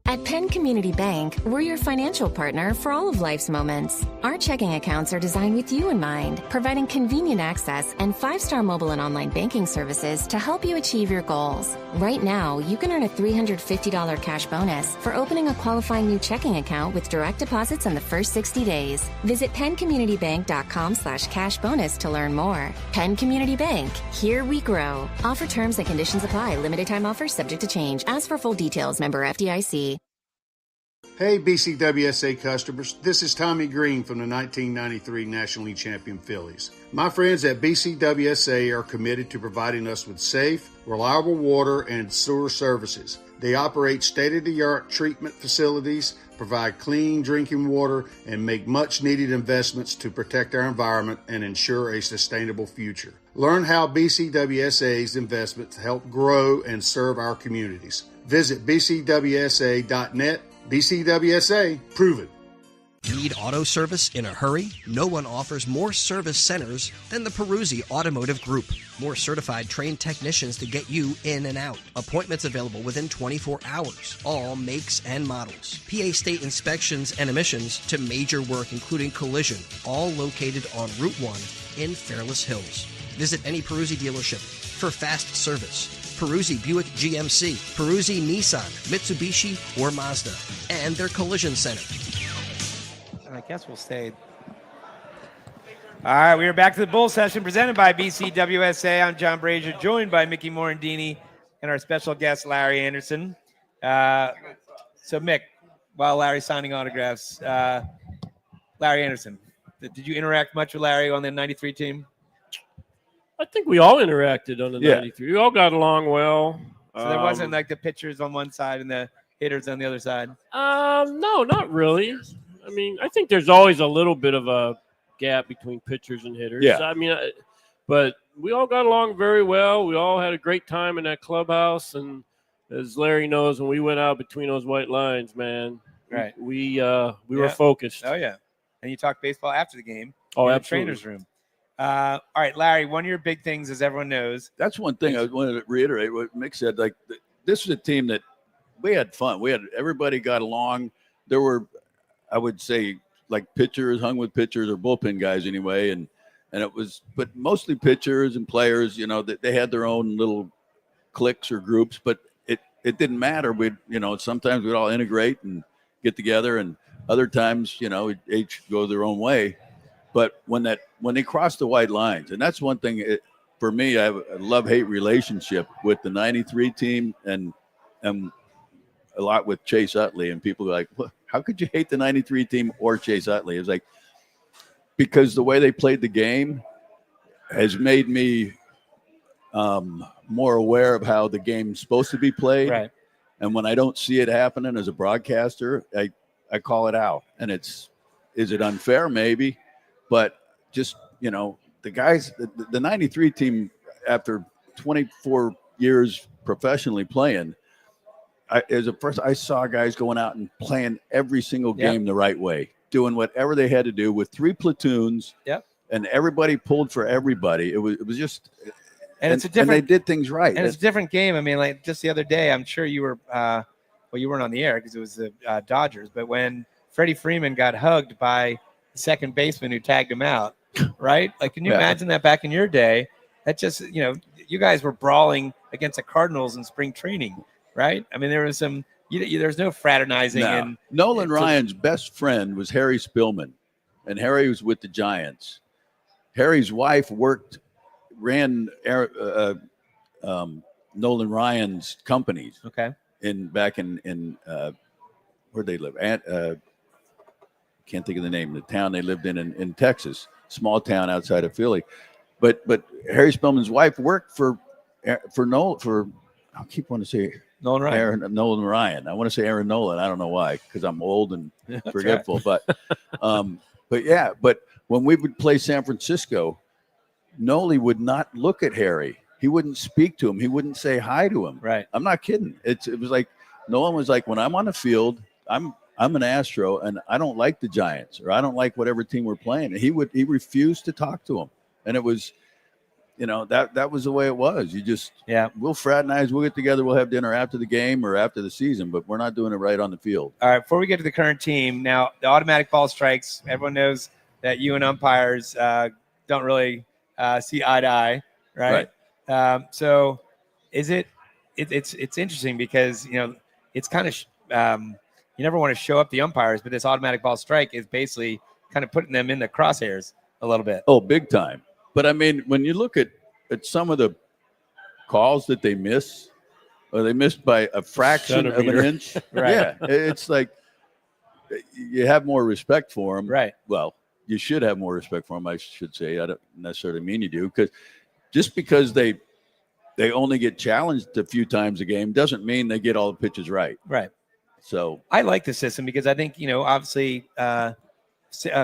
At Penn Community Bank, we're your financial partner for all of life's moments. Our checking accounts are designed with you in mind, providing convenient access and 5-star mobile and online banking services to help you achieve your goals. Right now, you can earn a $350 cash bonus for opening a qualifying new checking account with direct deposits in the first 60 days. Visit PennCommunityBank.com/cash bonus to learn more. Penn Community Bank, here we grow. Offer terms and conditions apply. Limited time offers subject to change. As for full details, member FDIC. Hey, BCWSA customers, this is Tommy Greene from the 1993 National League champion Phillies. My friends at BCWSA are committed to providing us with safe, reliable water and sewer services. They operate state-of-the-art treatment facilities, provide clean drinking water, and make much-needed investments to protect our environment and ensure a sustainable future. Learn how BCWSA's investments help grow and serve our communities. Visit bcwsa.net. BCWSA, proven. Need auto service in a hurry? No one offers more service centers than the Peruzzi Automotive Group. More certified trained technicians to get you in and out. Appointments available within 24 hours. All makes and models. PA state inspections and emissions to major work including collision. All located on Route 1 in Fairless Hills. Visit any Peruzzi dealership for fast service. Peruzzi Buick GMC, Peruzzi Nissan, Mitsubishi, or Mazda, and their collision center. I guess we'll stay. All right, we are back to the Bull Session presented by BCWSA. I'm John Brazer, joined by Mickey Morandini and our special guest, Larry Andersen. So, Mick, while Larry's signing autographs, Larry Andersen, did you interact much with Larry on the 93 team? I think we all interacted on the 93. We all got along well. So there wasn't like the pitchers on one side and the hitters on the other side? No, not really. I mean, I think there's always a little bit of a gap between pitchers and hitters. Yeah. I mean, but we all got along very well. We all had a great time in that clubhouse. And as Larry knows, when we went out between those white lines, man, right, we were focused. Oh, yeah. And you talked baseball after the game. Oh, in absolutely. The trainer's room. All right, Larry, one of your big things, as everyone knows. That's one thing I wanted to reiterate what Mick said. Like, this was a team that we had fun. Everybody got along. There were, I would say, like pitchers, hung with pitchers or bullpen guys anyway. And it was, but mostly pitchers and players, you know, that they had their own little cliques or groups, but it didn't matter. Sometimes we'd all integrate and get together, and other times, we'd each go their own way. But when they cross the white lines, and that's one thing for me, I have a love-hate relationship with the 93 team and a lot with Chase Utley. And people are like, well, how could you hate the 93 team or Chase Utley? It's like, because the way they played the game has made me more aware of how the game's supposed to be played. Right. And when I don't see it happening as a broadcaster, I call it out. And is it unfair? Maybe. But just, the guys, the 93 team, after 24 years professionally playing, I saw guys going out and playing every single game the right way, doing whatever they had to do with 3 platoons. Yep. And everybody pulled for everybody. It was just, and it's a different, and they did things right. And it's a different game. I mean, like just the other day, I'm sure you were, well, you weren't on the air because it was the Dodgers, but when Freddie Freeman got hugged by the second baseman who tagged him out, right? Like, can you imagine that back in your day? That just, you guys were brawling against the Cardinals in spring training, right? I mean, there was some, there's no fraternizing. No. Nolan Ryan's best friend was Harry Spillman, and Harry was with the Giants. Harry's wife ran Nolan Ryan's companies. Okay. Back in where'd they live? Can't think of the name of the town they lived in Texas, small town outside of Philly. But Harry Spillman's wife worked for Nolan. I keep wanting to say Nolan Ryan. Nolan Ryan. I want to say Aaron Nolan. I don't know why, because I'm old and forgetful. Right. But when we would play San Francisco, Noli would not look at Harry. He wouldn't speak to him. He wouldn't say hi to him. Right. I'm not kidding. It was like Nolan was like, when I'm on the field, I'm an Astro and I don't like the Giants, or I don't like whatever team we're playing. And he refused to talk to him. And it was, that was the way it was. You just, we'll fraternize, we'll get together, we'll have dinner after the game or after the season, but we're not doing it right on the field. All right. Before we get to the current team, now the automatic ball strikes, everyone knows that you and umpires don't really see eye to eye, right? So is it's interesting because, it's kind of, you never want to show up the umpires, but this automatic ball strike is basically kind of putting them in the crosshairs a little bit. Oh, big time. But I mean, when you look at some of the calls that they miss, or they missed by a fraction of an inch, right? Yeah, it's like you have more respect for them, right? Well, you should have more respect for them, I should say. I don't necessarily mean you do, because just because they only get challenged a few times a game doesn't mean they get all the pitches right. Right. So I like the system because I think, obviously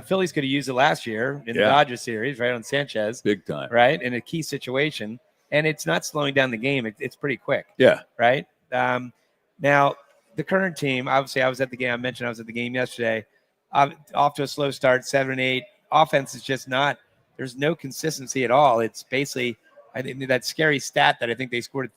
Phillies could have used it last year in the Dodgers series, right, on Sanchez. Big time. Right, in a key situation. And it's not slowing down the game. It's pretty quick. Yeah. Right? Now, the current team, obviously I was at the game. I mentioned I was at the game yesterday. Off to a slow start, 7-8. Offense is just not – there's no consistency at all. It's basically – I think that scary stat that I think they scored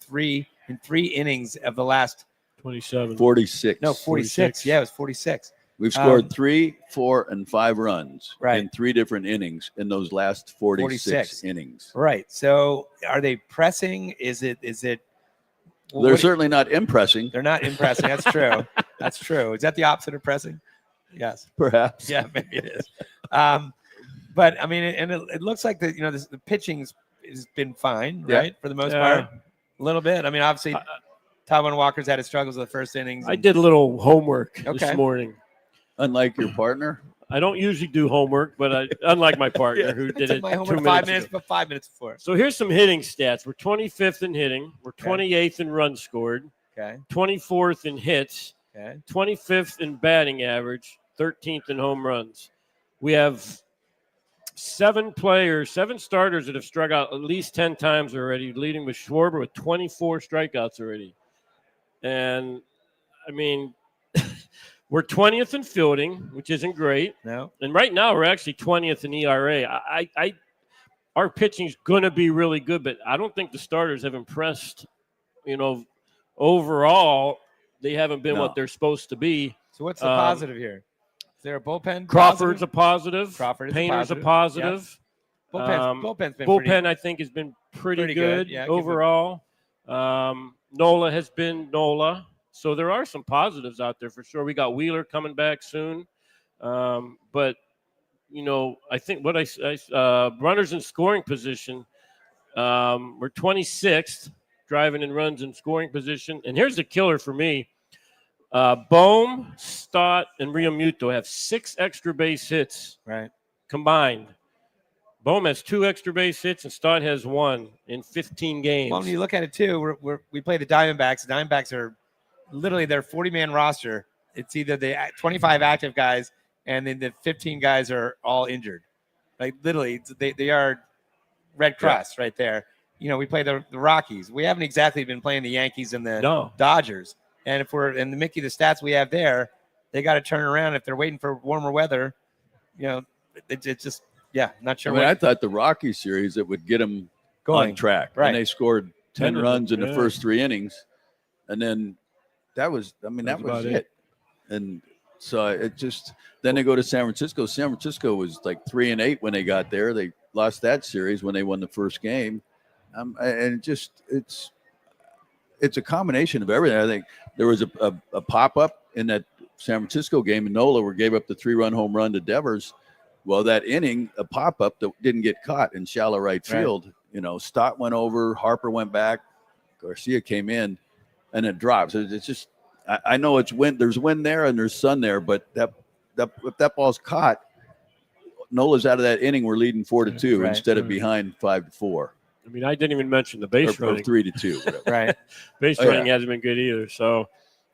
in three innings of the last 27. 46. No, 46. Yeah, it was 46. We've scored 3, 4, and 5 runs right. in 3 different innings in those last 46 innings. Right. So are they pressing? Is it they're certainly not impressing. They're not impressing. That's true. That's true. Is that the opposite of pressing? Yes. Perhaps. Yeah, maybe it is. But I mean, it looks like the pitching has been fine, right? For the most part. A little bit. I mean, obviously Taijuan Walker's had his struggles in the first innings. I did a little homework this morning. Unlike your partner? I don't usually do homework, but unlike my partner who did it my homework 2 minutes 5 minutes, ago. but 5 minutes before. So here's some hitting stats. We're 25th in hitting. We're 28th in runs scored. Okay. 24th in hits. Okay. 25th in batting average. 13th in home runs. We have 7 starters that have struck out at least 10 times already, leading with Schwarber with 24 strikeouts already. And, I mean, we're 20th in fielding, which isn't great. No. And right now we're actually 20th in ERA. Our pitching's going to be really good, but I don't think the starters have impressed. Overall, they haven't been what they're supposed to be. So what's the positive here? Is there a bullpen? Crawford's a positive. Painter's a positive. Yep. Bullpen's been bullpen, I think, has been pretty good overall. Nola has been Nola. So there are some positives out there for sure. We got Wheeler coming back soon. But, I think runners in scoring position, we're 26th, driving in runs in scoring position. And here's the killer for me. Bohm, Stott, and Realmuto have 6 extra base hits combined. Bohm has 2 extra base hits, and Stott has 1 in 15 games. Well, when you look at it, too, we play the Diamondbacks. The Diamondbacks are literally their 40-man roster. It's either the 25 active guys and then the 15 guys are all injured. Like, literally, they are Red Cross right there. We play the Rockies. We haven't exactly been playing the Yankees and the Dodgers. And if we're in the Mickey, the stats we have there, they got to turn around. If they're waiting for warmer weather, it's just, not sure. I thought the Rockies series, it would get them on track. Right. And they scored 10 runs in the first 3 innings. And then that was it. And so it just, then they go to San Francisco. San Francisco was like 3-8 when they got there. They lost that series when they won the first game. And it's a combination of everything. I think there was a pop-up in that San Francisco game, and Nola gave up the 3-run home run to Devers. Well, that inning, a pop-up that didn't get caught in shallow right field. Right. Stott went over, Harper went back, Garcia came in, and it drops. It's just, I know it's wind. There's wind there and there's sun there, but if that ball's caught, Nola's out of that inning. We're leading 4-2 instead of behind 5-4. I mean, I didn't even mention the base running. 3-2. Right. Base running hasn't been good either. So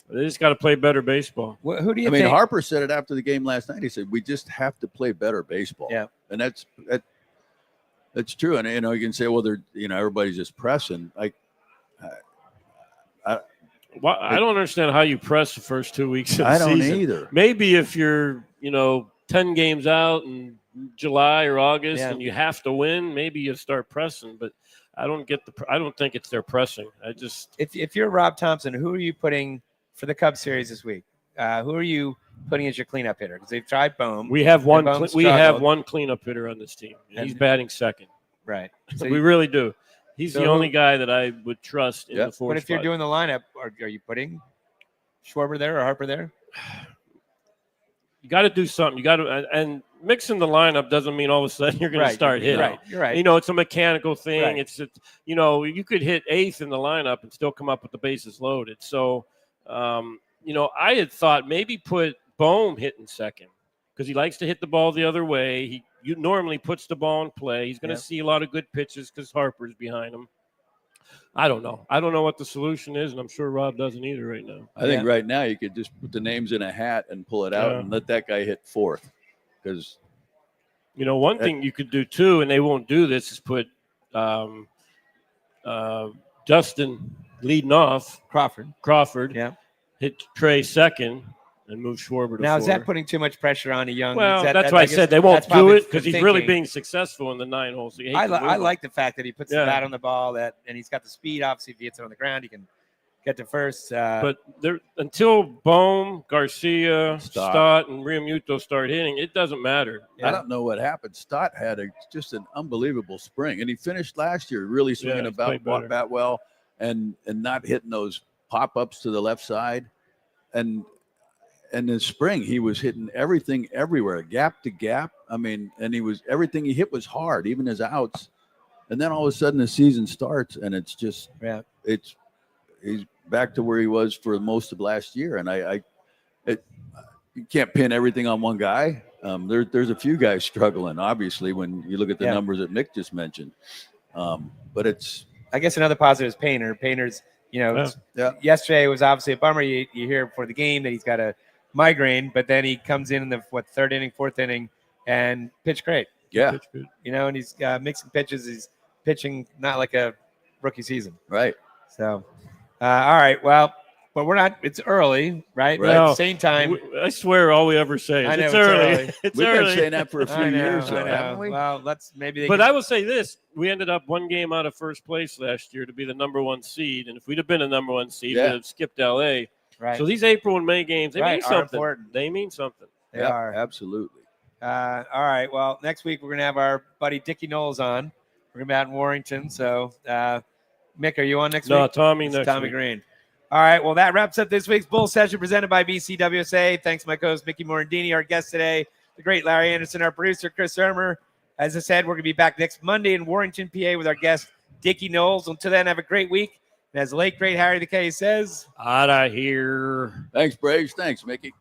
they just got to play better baseball. Who do you think? Harper said it after the game last night. He said, we just have to play better baseball. Yeah. And that's true. And, you can say, well, everybody's just pressing. I don't understand how you press the first 2 weeks of the season. I don't either. Maybe if you're, 10 games out in July or August and you have to win, maybe you start pressing. But I don't think it's their pressing. If you're Rob Thompson, who are you putting for the Cubs series this week? Who are you putting as your cleanup hitter? Because they've tried Bohm. We have one cleanup hitter on this team. And he's batting second. Right. So we really do. He's the only guy that I would trust in the fourth. But if you're doing the lineup, are you putting Schwarber there or Harper there? You got to do something. You got to, and mixing the lineup doesn't mean all of a sudden you're going to start hitting. Right. You're right. It's a mechanical thing. Right. You could hit eighth in the lineup and still come up with the bases loaded. So, I had thought maybe put Bohm hitting second because he likes to hit the ball the other way. He normally puts the ball in play. He's going to see a lot of good pitches because Harper's behind him. I don't know. I don't know what the solution is, and I'm sure Rob doesn't either right now. I think right now you could just put the names in a hat and pull it out and let that guy hit fourth. Because one thing you could do too, and they won't do this, is put Justin leading off. Crawford. Yeah. Hit Trey second. And move Schwarber to now, 4. Is that putting too much pressure on a young? Well, that's why I said they won't do it because he's really being successful in the 9 holes. So I like the fact that he puts the bat on the ball and he's got the speed. Obviously, if he hits it on the ground, he can get to first. But until Bohm, Garcia, Stott, and Realmuto start hitting, it doesn't matter. I don't know what happened. Stott had just an unbelievable spring, and he finished last year really swinging about bat well and not hitting those pop-ups to the left side. And in the spring, he was hitting everything everywhere, gap to gap. I mean, and everything he hit was hard, even his outs. And then all of a sudden the season starts and it's just, he's back to where he was for most of last year. And you can't pin everything on one guy. There's a few guys struggling, obviously, when you look at the numbers that Mick just mentioned. But I guess another positive is Painter. Painter's, yesterday was obviously a bummer. You hear before the game that he's got a migraine, but then he comes in the third inning, fourth inning, and pitched great. Yeah, and he's mixing pitches. He's pitching not like a rookie season, right? So, all right, well, but we're not. It's early, right? But at the same time, I swear, all we ever say is it's early. We've been saying that for a few years, haven't we? Well, maybe. I will say this: we ended up one game out of first place last year to be the number 1 seed, and if we'd have been a number 1 seed, we'd have skipped LA. Right. So these April and May games, they mean something. Important. They mean something. They are. Absolutely. All right. Well, next week we're going to have our buddy Dickie Knowles on. We're going to be out in Warrington. So, Mick, are you on next week? No, Tommy Greene. All right. Well, that wraps up this week's Bull Session presented by BCWSA. Thanks to my co-host, Mickey Morandini, our guest today, the great Larry Andersen, our producer, Chris Ermer. As I said, we're going to be back next Monday in Warrington, PA with our guest, Dickie Knowles. Until then, have a great week. And as the late, great Harry the K says, outta here. Thanks, Braves. Thanks, Mickey.